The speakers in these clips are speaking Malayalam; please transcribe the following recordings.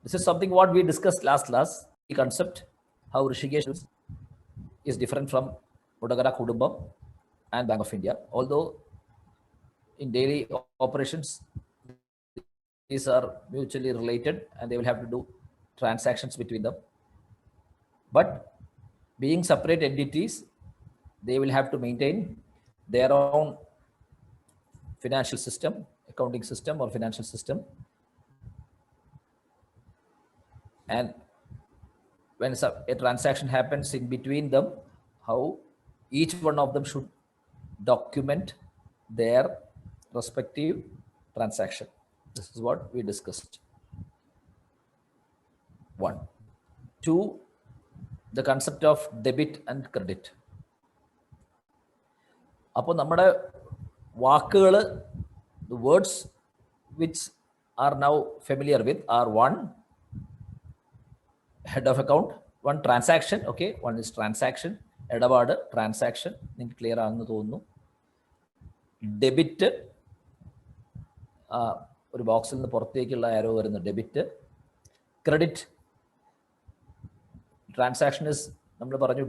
This is something what we discussed last class. The concept how Rishikesh is different from Odagara Kudumbam and Bank of India. Although in daily operations, these are mutually related and they will have to do transactions between them. But being separate entities, they will have to maintain their own financial system, accounting system or financial system. And when a transaction happens in between them, how each one of them should document their respective transaction. This is what we discussed. 1. 2, the concept of debit and credit. അപ്പോൾ നമ്മുടെ വാക്കുകൾ, the words which are now familiar with are 1, head of account, 1 transaction, okay, 1 is transaction, ഇടപാട് transaction, നിങ്ങൾക്ക് ക്ലിയർ ആണെന്ന് തോന്നുന്നു. ഡെബിറ്റ്, ഒരു ബോക്സിൽ നിന്ന് പുറത്തേക്കുള്ള ആരോ വരുന്ന ഡെബിറ്റ്. ക്രെഡിറ്റ്, ട്രാൻസാക്ഷൻ ഇസ്, നമ്മൾ പറഞ്ഞു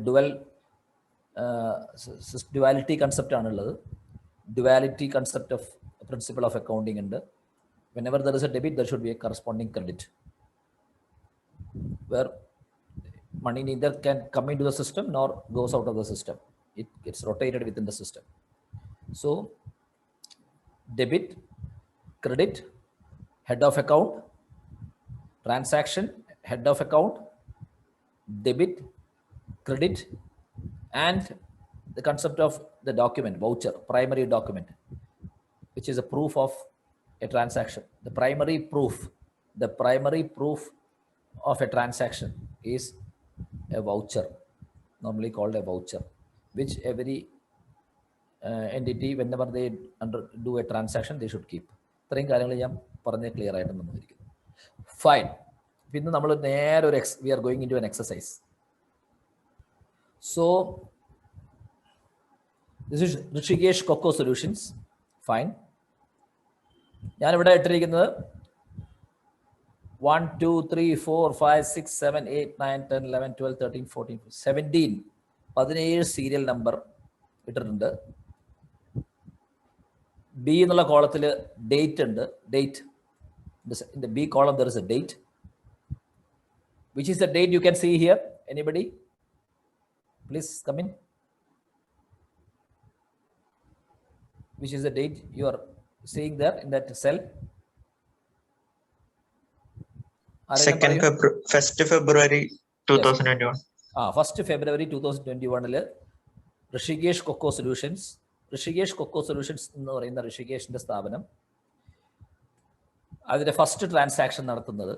ഡുവാലിറ്റി കൺസെപ്റ്റ് ആണുള്ളത്. Duality concept of principle of accounting ഉണ്ട്. whenever there is a debit, there should be a corresponding credit, where money neither can come into the system nor goes out of the system. It gets rotated within the system. So debit, credit, head of account, transaction, head of account, debit, credit, and the concept of the document, voucher, primary document, which is a proof of a transaction. The primary proof of a transaction is a voucher, normally called a voucher, which every entity, whenever they do a transaction, they should keep. ഇത്രയും കാര്യങ്ങൾ ഞാൻ പറഞ്ഞ ക്ലിയർ ആയിട്ട് വന്നിരിക്കുന്നു. ഫൈൻ. പിന്നെ നമ്മൾ നേരെ ഒരു we are going in to an exercise. So this is Rishikesh Coco Solutions. Fine. ഞാനിവിടെ ഇട്ടിരിക്കുന്നത് 1, 2, 3, 4, 5, 6, 7, 8, 9, 10, 11, 12, 13, 14, 17 സീരിയൽ നമ്പർ ഇട്ടിട്ടുണ്ട്. ബി എന്നുള്ള കോളത്തിൽ ഡേറ്റ് ഉണ്ട്. Date in the B column there is a date. Which is the date you can see here? Anybody? Please come in. Which is the date you are seeing there in that cell? 1st February 2021. 1st February 2021 Rishikesh Coco Solutions. Rishikesh Coco Solutions എന്ന് പറയുന്ന ഋഷികേഷിന്റെ സ്ഥാപനം അതിന്റെ ഫസ്റ്റ് ട്രാൻസാക്ഷൻ നടത്തുന്നത്,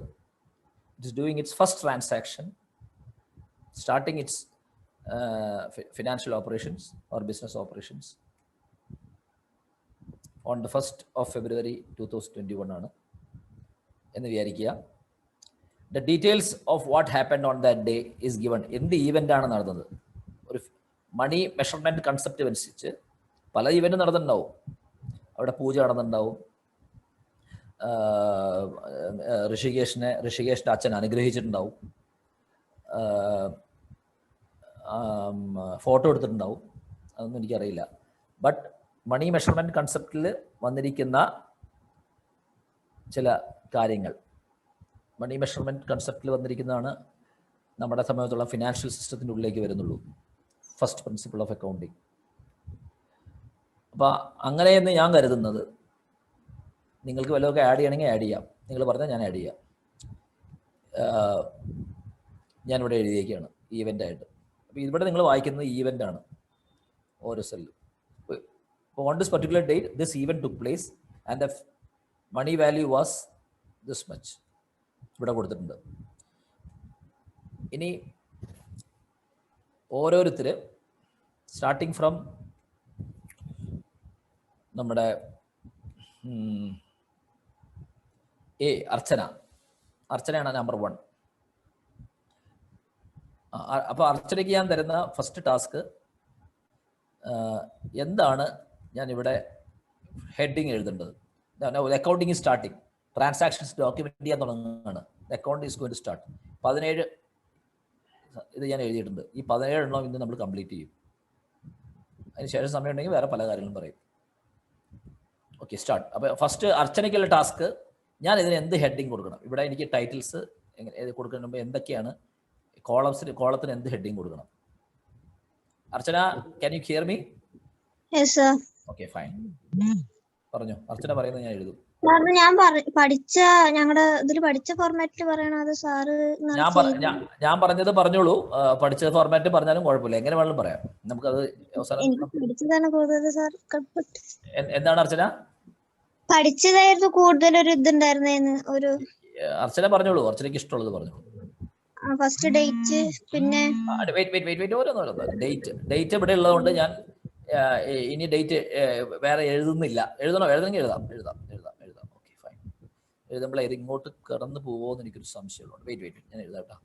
it is doing its first transaction, starting its financial operations or business operations on the 1st of February 2021 ആണ് എന്ന് വിചാരിക്കുക. The details of what happened on that day is given. എന്ത് ഈവൻ്റ് ആണ് നടന്നത്? ഒരു മണി മെഷർമെൻറ്റ് കൺസെപ്റ്റ് അനുസരിച്ച് പല ഈവൻ്റ് നടന്നിട്ടുണ്ടാവും. അവിടെ പൂജ നടന്നിട്ടുണ്ടാവും, ഋഷികേഷിൻ്റെ അച്ഛൻ അനുഗ്രഹിച്ചിട്ടുണ്ടാവും, ഫോട്ടോ എടുത്തിട്ടുണ്ടാവും, അതൊന്നും എനിക്കറിയില്ല. ബട്ട് മണി മെഷർമെൻറ്റ് കൺസെപ്റ്റിൽ വന്നിരിക്കുന്ന ചില കാര്യങ്ങൾ, മണി മെഷർമെൻറ്റ് കൺസെപ്റ്റിൽ വന്നിരിക്കുന്നതാണ് നമ്മുടെ സമയത്തുള്ള ഫിനാൻഷ്യൽ സിസ്റ്റത്തിൻ്റെ ഉള്ളിലേക്ക് വരുന്നുള്ളൂ. First principle of accounting. അപ്പോൾ അങ്ങനെയെന്ന് ഞാൻ കരുതുന്നത്, നിങ്ങൾക്ക് വല്ലതൊക്കെ ആഡ് ചെയ്യണമെങ്കിൽ ആഡ് ചെയ്യാം. നിങ്ങൾ പറഞ്ഞാൽ ഞാൻ ആഡ് ചെയ്യാം. ഞാനിവിടെ എഴുതിയേക്കാണ് ഈവൻ്റായിട്ട്. അപ്പോൾ ഇവിടെ നിങ്ങൾ വായിക്കുന്നത് ഈവൻ്റാണ് ഓരോ സെല്ലും. On this particular date this event took place and the money value was this much. ഇവിടെ കൊടുത്തിട്ടുണ്ട്. ഇനി ഓരോരുത്തർ സ്റ്റാർട്ടിങ് ഫ്രം നമ്മുടെ അർച്ചനയാണ് നമ്പർ 1. അപ്പോൾ അർച്ചനയ്ക്ക് ഞാൻ തരുന്ന ഫസ്റ്റ് ടാസ്ക് എന്താണ്, ഞാനിവിടെ ഹെഡിങ് എഴുതേണ്ടത്. അക്കൗണ്ടിങ് സ്റ്റാർട്ടിങ്, ട്രാൻസാക്ഷൻസ് ഡോക്യുമെന്റ് ചെയ്യാൻ തുടങ്ങുകയാണ്. The account is going to start. 17 ഇത് ഞാൻ എഴുതിയിട്ടുണ്ട്. ഈ 17 എണ്ണം ഇന്ന് നമ്മൾ കംപ്ലീറ്റ് ചെയ്യും. അതിന് ശേഷം സമയം ഉണ്ടെങ്കിൽ വേറെ പല കാര്യങ്ങളും പറയും. Okay, start. അപ്പോൾ ഫസ്റ്റ് അർച്ചനയ്ക്കുള്ള ടാസ്ക്, ഞാൻ ഇതിന് എന്ത് ഹെഡിങ് കൊടുക്കണം? ഇവിടെ എനിക്ക് ടൈറ്റിൽസ് എങ്ങനെ കൊടുക്കുമ്പോൾ എന്തൊക്കെയാണ് കോളത്തിന് എന്ത് ഹെഡിങ് കൊടുക്കണം? Archana, can you hear me? Yes, sir. Okay, fine. പറഞ്ഞോ, അർച്ചന പറയുന്നത് ഞാൻ എഴുതും. ഞാൻ പഠിച്ച ഞങ്ങളുടെ ഇതിൽ പഠിച്ച ഫോർമാറ്റിൽ പറയണോ അത് സാറ്? ഞാൻ പറഞ്ഞത് പറഞ്ഞോളൂ. പഠിച്ച ഫോർമാറ്റ് പറഞ്ഞാലും കുഴപ്പമില്ല, എങ്ങനെ വേണമെങ്കിലും പറയാം. നമുക്കത് പഠിച്ചതാണ് കൂടുതൽ സാർ. എന്താണ് അർച്ചന? പഠിച്ചതായിരുന്നു കൂടുതൽ ഒരു ഇതുണ്ടായിരുന്നേന്ന്. ഒരു അർച്ചന പറഞ്ഞോളൂ, അർച്ചനയ്ക്ക് ഇഷ്ടമുള്ളത് പറഞ്ഞോളൂ. ഫസ്റ്റ് ഡേറ്റ്, പിന്നെ ഡേറ്റ് ഇവിടെ ഉള്ളതുകൊണ്ട് ഞാൻ ഇനി ഡേറ്റ് വേറെ എഴുതുന്നില്ല. എഴുതണമെങ്കിൽ എഴുതാം. Okay, fine. എഴുതുമ്പോൾ ഇത് ഇങ്ങോട്ട് കടന്നു പോവോന്ന് എനിക്കൊരു സംശയമുള്ളൂ. വെയിറ്റ് ഞാൻ എഴുതാട്ടോ.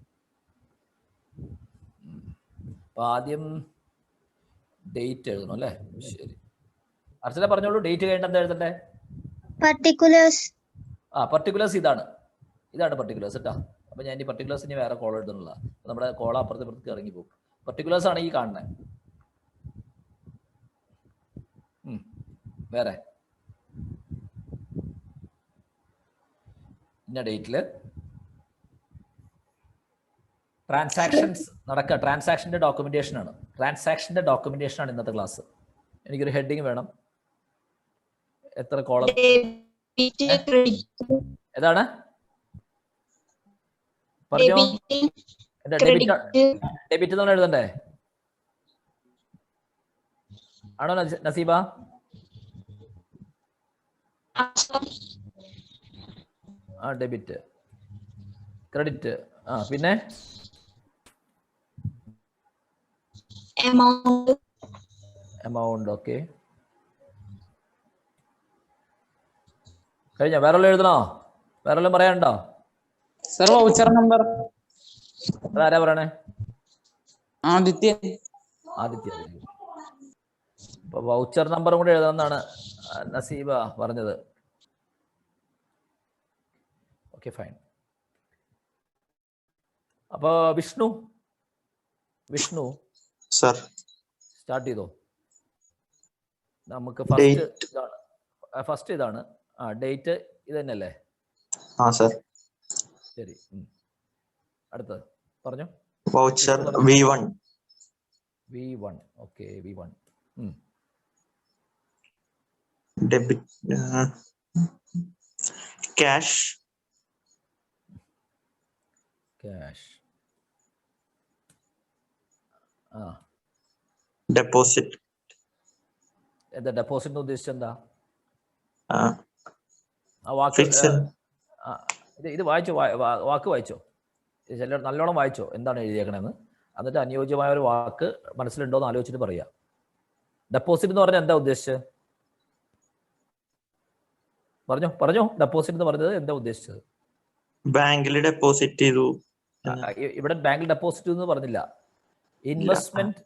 അപ്പൊ ആദ്യം ഡേറ്റ് എഴുതണം അല്ലേ? ശരി, അർച്ചന പറഞ്ഞോളൂ. ഡേറ്റ് കഴിഞ്ഞിട്ട് എന്താ എഴുതണ്ടേ? പർട്ടിക്കുലേഴ്സ്. പർട്ടിക്കുലേഴ്സ് ഇതാണ് പർട്ടിക്കുലേഴ്സ് കേട്ടോ. അപ്പൊ ഞാൻ ഈ പർട്ടിക്കുലേഴ്സ് ഇനി വേറെ കോൾ എഴുതുന്നില്ല. നമ്മുടെ കോള അപ്പുറത്തേക്ക് ഇറങ്ങി പോകും. പർട്ടിക്കുലേഴ്സ് ആണ് ഈ കാണുന്നത്. വേറെ ഇന്ന ഡേറ്റില് ട്രാൻസാക്ഷൻസ് നടക്കുക. ട്രാൻസാക്ഷന്റെ ഡോക്യുമെന്റേഷൻ ആണ് ഇന്നത്തെ ക്ലാസ്. എനിക്കൊരു ഹെഡിങ് വേണം. എത്ര കോളം? ഏതാണ്? പറഞ്ഞോ. ഡെബിറ്റ് എന്നാണ് എഴുതണ്ടേ? ആണോ നസീബ? Debit, credit. പിന്നെ എമൗണ്ട്. ഓക്കെ, കഴിഞ്ഞ വേറെ വല്ലതും എഴുതണോ? വേറെ വല്ലതും പറയാനുണ്ടോ? Sir voucher number. അതാരാ പറയണേ? ആദിത്യ. അപ്പൊ വൗച്ചർ നമ്പറും കൂടെ എഴുതാമെന്നാണ് നസീബ പറഞ്ഞത്. Okay, fine. അപ്പൊ വിഷ്ണു സർ സ്റ്റാർട്ട് ചെയ്തോ. നമുക്ക് ഫസ്റ്റ് ഇതാണ്. ഡേറ്റ് ഇത് തന്നെയല്ലേ? സർ. ശരി, അടുത്തത് പറഞ്ഞോ. Voucher V1. Okay, V1. Debit cash. Deposit. എന്താ ഡെപ്പോസിറ്റ് ഉദ്ദേശിച്ചത്? എന്താ ഇത് വായിച്ചോ? വാക്ക് വായിച്ചോ? നല്ലോണം വായിച്ചോ എന്താണ് എഴുതിയേക്കണെന്ന്. എന്നിട്ട് അനുയോജ്യമായ ഒരു വാക്ക് മനസ്സിലുണ്ടോ എന്ന് ആലോചിച്ചിട്ട് പറയാം. ഡെപ്പോസിറ്റ് എന്ന് പറഞ്ഞാൽ എന്താ ഉദ്ദേശിച്ചത്? പറഞ്ഞോ. ഡെപ്പോസിറ്റ് എന്ന് പറഞ്ഞത് എന്താ ഉദ്ദേശിച്ചത്? ബാങ്കിൽ ഡെപ്പോസിറ്റ് ചെയ്തു. ഇവിടെ ബാങ്കിൽ ഡെപ്പോസിറ്റ് എന്ന് പറഞ്ഞില്ല. ഇൻവെസ്റ്റ്മെന്റ്.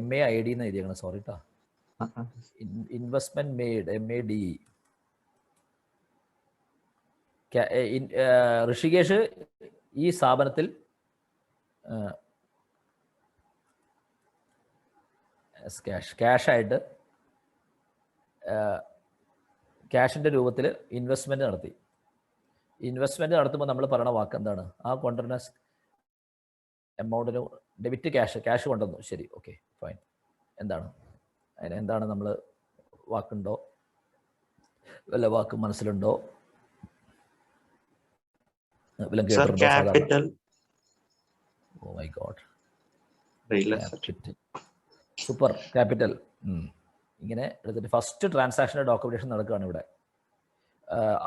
MAID എന്ന് എഴുതിയേക്കണം. സോറി ട്ടാ. Investment made, MADE. ഋഷികേഷ് ഈ സ്ഥാപനത്തിൽ ക്യാഷായിട്ട് ക്യാഷിന്റെ രൂപത്തിൽ ഇൻവെസ്റ്റ്മെന്റ് നടത്തി. ഇൻവെസ്റ്റ്മെന്റ് നടത്തുമ്പോൾ നമ്മൾ പറയുന്ന വാക്ക് എന്താണ്? ആ കൊണ്ടുവരുന്ന എമൗണ്ടിന് ഡെബിറ്റ് ക്യാഷ് കൊണ്ടുവന്നു. ശരി, ഓക്കെ, ഫൈൻ. എന്താണ് നമ്മൾ വാക്കുണ്ടോ? വല്ല വാക്ക് മനസ്സിലുണ്ടോ? Capital. Oh my God, super. Capital. ഇങ്ങനെ എടുത്തിട്ട് ഫസ്റ്റ് ട്രാൻസാക്ഷൻ്റെ ഡോക്യുമെന്റേഷൻ നടക്കുകയാണ് ഇവിടെ.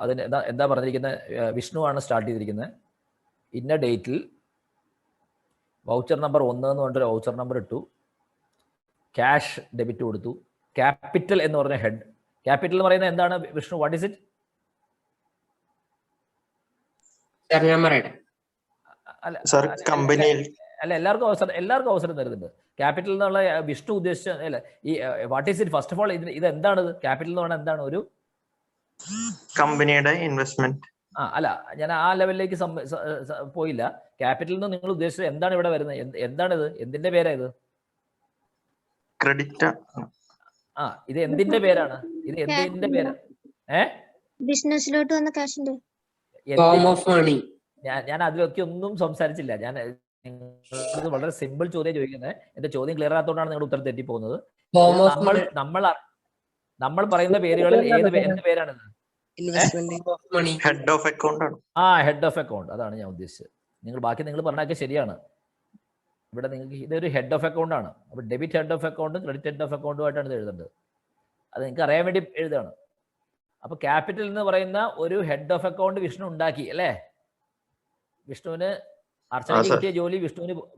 അതിന് എന്താ പറഞ്ഞിരിക്കുന്നത്? വിഷ്ണു ആണ് സ്റ്റാർട്ട് ചെയ്തിരിക്കുന്നത്. ഇന്ന ഡേറ്റിൽ വൗച്ചർ നമ്പർ 1 എന്ന് പറഞ്ഞിട്ട് വൗച്ചർ നമ്പർ ഇട്ടു. ക്യാഷ് ഡെബിറ്റ് കൊടുത്തു. ക്യാപിറ്റൽ എന്ന് പറഞ്ഞ ഹെഡ്. ക്യാപിറ്റൽ എന്ന് പറയുന്നത് എന്താണ് വിഷ്ണു? What is it? അല്ല, എല്ലാവർക്കും അവസരം തരുന്നുണ്ട്. ക്യാപിറ്റൽ എന്നുള്ള വിഷ്ണു ഉദ്ദേശിച്ച അല്ല, ഈ what is it? First of all ഇത് എന്താണ്? ക്യാപിറ്റൽ എന്ന് പറഞ്ഞാൽ എന്താണ്? ഒരു കമ്പനിയുടെ ഇൻവെസ്റ്റ്മെന്റ്. അല്ല ഞാൻ ആ ലെവലിലേക്ക് പോയില്ല. ക്യാപിറ്റൽ എന്ന് നിങ്ങൾ ഉദ്ദേശിച്ചത് എന്താണ് ഇവിടെ വരുന്നത്? എന്താണിത്? എന്തിന്റെ പേരാ ഇത്? ക്രെഡിറ്റ് ഇത് എന്തിന്റെ പേരാണ്? ഇത് എന്തിന്റെ പേര്? ബിസിനസ്സിലോട്ട് വന്ന കാശിന്റെ ഞാൻ അതിലൊക്കെ ഒന്നും സംസാരിച്ചില്ല. ഞാൻ നിങ്ങളോട് വളരെ സിമ്പിൾ ചോദ്യം ചോദിക്കുന്നത്. എന്റെ ചോദ്യം ക്ലിയർ ആകാത്തതുകൊണ്ടാണ് നിങ്ങളുടെ ഉത്തരം തെറ്റി പോകുന്നത്. നമ്മൾ പറയുന്ന പേരുകളിൽ എന്ത് പേരാണിത്? ഹെഡ് ഓഫ് അക്കൗണ്ട് ആണ്. ഹെഡ് ഓഫ് അക്കൗണ്ട്, അതാണ് ഞാൻ ഉദ്ദേശിച്ചത്. നിങ്ങൾ പറഞ്ഞൊക്കെ ശരിയാണ്. ഇവിടെ നിങ്ങൾക്ക് ഇതൊരു ഹെഡ് ഓഫ് അക്കൗണ്ട് ആണ്. അപ്പോൾ ഡെബിറ്റ് ഹെഡ് ഓഫ് അക്കൗണ്ടും ക്രെഡിറ്റ് ഹെഡ് ഓഫ് അക്കൗണ്ടുമായിട്ടാണ് ഇത് എഴുതേണ്ടത്. അത് നിങ്ങൾക്ക് അറിയാൻ വേണ്ടി എഴുതാണ്. അപ്പോൾ ക്യാപിറ്റൽ എന്ന് പറയുന്ന ഒരു ഹെഡ് ഓഫ് അക്കൗണ്ട് വിഷ്ണു ഉണ്ടാക്കി അല്ലേ? വിഷ്ണുവിന് അർച്ചനയ്ക്ക് കിട്ടിയ ജോലി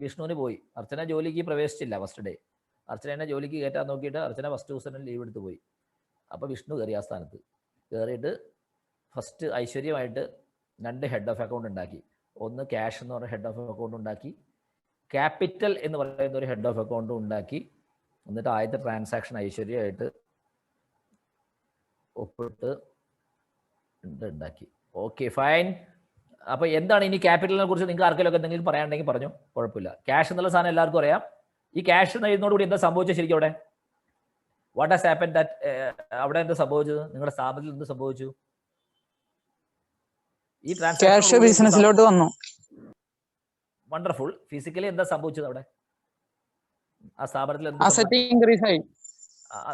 വിഷ്ണുവിന് പോയി. അർച്ചന ജോലിക്ക് പ്രവേശിച്ചില്ല ഫസ്റ്റ് ഡേ. അർച്ചനെ ജോലിക്ക് കയറ്റാൻ നോക്കിയിട്ട് അർച്ചന ഫസ്റ്റ് ദിവസം ലീവ് എടുത്ത് പോയി. അപ്പോൾ വിഷ്ണു കയറി ആ സ്ഥാനത്ത്. കയറിയിട്ട് ഫസ്റ്റ് ഐശ്വര്യമായിട്ട് 2 ഹെഡ് ഓഫ് അക്കൗണ്ട് ഉണ്ടാക്കി. ഒന്ന് ക്യാഷ് എന്ന് പറഞ്ഞ ഹെഡ് ഓഫ് അക്കൗണ്ട് ഉണ്ടാക്കി, ക്യാപിറ്റൽ എന്ന് പറയുന്ന ഒരു ഹെഡ് ഓഫ് അക്കൗണ്ടും ഉണ്ടാക്കി. എന്നിട്ട് ആദ്യത്തെ ട്രാൻസാക്ഷൻ ഐശ്വര്യമായിട്ട് ഒപ്പിട്ട് ഉണ്ടാക്കി. Okay, fine. അപ്പോൾ എന്താണ് ഇനി ക്യാപിറ്റലിനെ കുറിച്ച് നിങ്ങൾക്ക് ആർക്കെങ്കിലും എന്തെങ്കിലും പറയാനുണ്ടെങ്കിൽ പറഞ്ഞു, കുഴപ്പമില്ല. ക്യാഷ് എന്നുള്ള സാധനം എല്ലാവർക്കും അറിയാം. ഈ ക്യാഷ് എഴുതുന്നതോടുകൂടി എന്താ സംഭവിച്ചത് ശരിക്കും അവിടെ? What has happen that? അവിടെ എന്താ സംഭവിച്ചത്? നിങ്ങളുടെ സ്ഥാപനത്തിൽ എന്ത് സംഭവിച്ചു? ഈ ക്യാഷ് ബിസിനസ്സിലോട്ട് വന്നു. വണ്ടർഫുൾ. ഫിസിക്കലി എന്താ സംഭവിച്ചത് അവിടെ? ആ സ്ഥാപനത്തിൽ അസറ്റ് ഇൻക്രീസ് ആയി.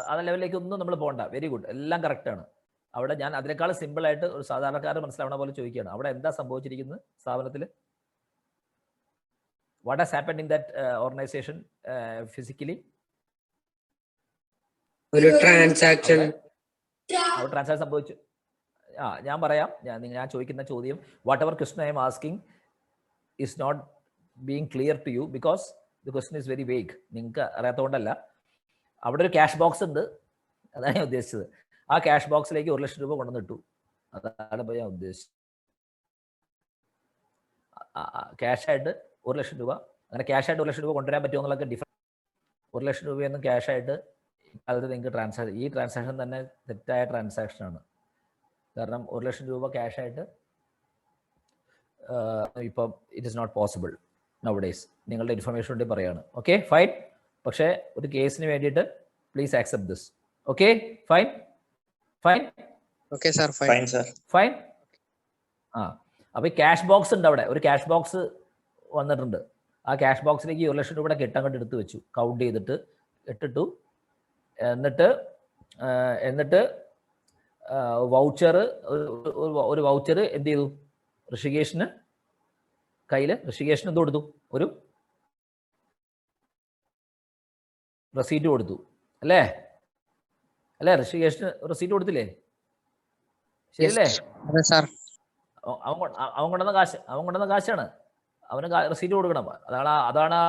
ആ ലെവലിലേക്ക് ഒന്നും നമ്മൾ പോകണ്ട. വെരി ഗുഡ്, എല്ലാം കറക്റ്റ് ആണ്. അവിടെ ഞാൻ അതിനേക്കാൾ സിമ്പിൾ ആയിട്ട് ഒരു സാധാരണക്കാരൻ മനസ്സിലാവണ പോലെ ചോദിക്കുകയാണ്. അവിടെ എന്താ സംഭവിച്ചിരിക്കുന്നത് സ്ഥാപനത്തിൽ? What has happened in that organisation physically? ഒരു ട്രാൻസാക്ഷൻ സംഭവിച്ചു. ഞാൻ പറയാം. ഞാൻ ചോദിക്കുന്ന ചോദ്യം, what ever question I am asking is not being clear to you because the question is very vague. നിങ്ങൾക്ക് അറിയാത്തതുകൊണ്ടല്ല. അവിടെ ഒരു ക്യാഷ് ബോക്സ് ഉണ്ട്, അതാണ് ഞാൻ ഉദ്ദേശിച്ചത്. ആ ക്യാഷ് ബോക്സിലേക്ക് 1 ലക്ഷം രൂപ കൊണ്ടുവന്നിട്ടു. അതാണ് ഇപ്പോൾ ഞാൻ ഉദ്ദേശിച്ചത്. ക്യാഷായിട്ട് 1 ലക്ഷം രൂപ, അങ്ങനെ ക്യാഷായിട്ട് 1 ലക്ഷം രൂപ കൊണ്ടുവരാൻ പറ്റുമോ എന്നുള്ളതൊക്കെ ഡിഫറെൻറ്റ്. 1 ലക്ഷം രൂപയൊന്നും ക്യാഷായിട്ട് അത് നിങ്ങൾക്ക് ഈ ട്രാൻസാക്ഷൻ തന്നെ തെറ്റായ ട്രാൻസാക്ഷനാണ്. കാരണം 1 ലക്ഷം രൂപ ക്യാഷായിട്ട് ഇപ്പം it is not possible nowadays. നിങ്ങളുടെ ഇൻഫർമേഷൻ വേണ്ടി പറയാണ്. Okay, fine. പക്ഷേ ഒരു കേസിന് വേണ്ടിയിട്ട് please accept this. Okay, fine fine okay sir, fine sir, fine. അപ്പോൾ ഈ ക്യാഷ് ബോക്സ് ഉണ്ട് അവിടെ. ഒരു ക്യാഷ് ബോക്സ് വന്നിട്ടുണ്ട്. ആ ക്യാഷ് ബോക്സിലേക്ക് 1 ലക്ഷം രൂപയുടെ കെട്ടങ്ങോട്ട് എടുത്ത് വെച്ചു, കൗണ്ട് ചെയ്തിട്ട് ഇട്ടിട്ടു. എന്നിട്ട് വൗച്ചർ, ഒരു വൗച്ചർ എന്ത് ചെയ്തു? ഋഷികേഷിന് കയ്യിൽ എന്ത് കൊടുത്തു? ഒരു റെസീറ്റ് കൊടുത്തു അല്ലേ? ഋഷികേഷിന് റെസീറ്റ് കൊടുത്തില്ലേ? ശരിയല്ലേ? അവൻ കൊണ്ടുവന്ന കാശാണ്. അവന് റെസീറ്റ് കൊടുക്കണം. അതാണ്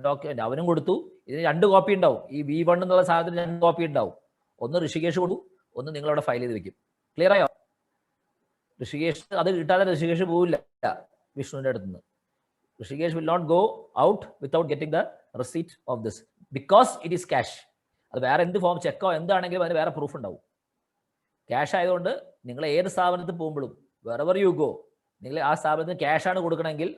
ഡോക്യുമെന്റ്. അവനും കൊടുത്തു. ഇതിന് 2 കോപ്പി ഉണ്ടാവും. ഈ V1 എന്നുള്ള സാധനത്തിന് 2 കോപ്പി ഉണ്ടാവും. ഒന്ന് ഋഷികേഷ് കൊടുത്തു, ഒന്ന് നിങ്ങളവിടെ ഫയൽ ചെയ്ത് വെക്കും. ക്ലിയർ ആയോ? ഋഷികേഷ് അത് കിട്ടാതെ ഋഷികേഷ് പോവില്ല വിഷ്ണുവിൻ്റെ അടുത്ത് നിന്ന്. Rishikesh will not go out without getting the receipt of this because it is cash. അത് വേറെ എന്ത് ഫോം, ചെക്കോ എന്താണെങ്കിലും അതിന് വേറെ പ്രൂഫ് ഉണ്ടാവും. ക്യാഷ് ആയതുകൊണ്ട് നിങ്ങൾ ഏത് സ്ഥാപനത്തിൽ പോകുമ്പോഴും വെറെവർ യു ഗോ, നിങ്ങൾ ആ സ്ഥാപനത്തിന് ക്യാഷാണ് കൊടുക്കുന്നതെങ്കിൽ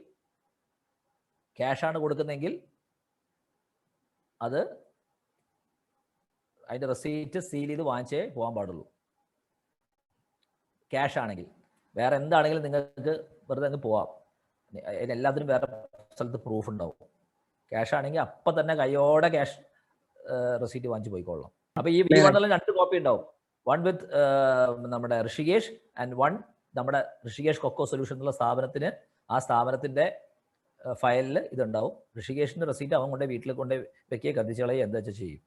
അത് അതിൻ്റെ റെസീറ്റ് സീൽ ചെയ്ത് വാങ്ങിച്ചേ പോകാൻ പാടുള്ളൂ. ക്യാഷ് ആണെങ്കിൽ. വേറെ എന്താണെങ്കിലും നിങ്ങൾക്ക് വെറുതെ അങ്ങ് പോവാം. എല്ലാത്തിനും വേറെ സ്ഥലത്ത് പ്രൂഫ് ഉണ്ടാവും. ക്യാഷ് ആണെങ്കിൽ അപ്പം തന്നെ കയ്യോടെ ക്യാഷ് റെസീറ്റ് വാങ്ങിച്ച് പോയിക്കൊള്ളാം. അപ്പോൾ ഈ V1 2 കോപ്പി ഉണ്ടാവും. 1 വിത്ത് നമ്മുടെ ഋഷികേഷ് ആൻഡ് 1 നമ്മുടെ ഋഷികേഷ് കൊക്കോ സൊല്യൂഷൻ എന്നുള്ള സ്ഥാപനത്തിന്. ആ സ്ഥാപനത്തിൻ്റെ ഫയലിൽ ഇതുണ്ടാവും. ഋഷികേഷിൻ്റെ റെസീറ്റ് അവൻ കൊണ്ട് വീട്ടിൽ കൊണ്ട് വെക്കുക, കത്തിച്ച് കളയുക, എന്താ വെച്ചാൽ ചെയ്യും.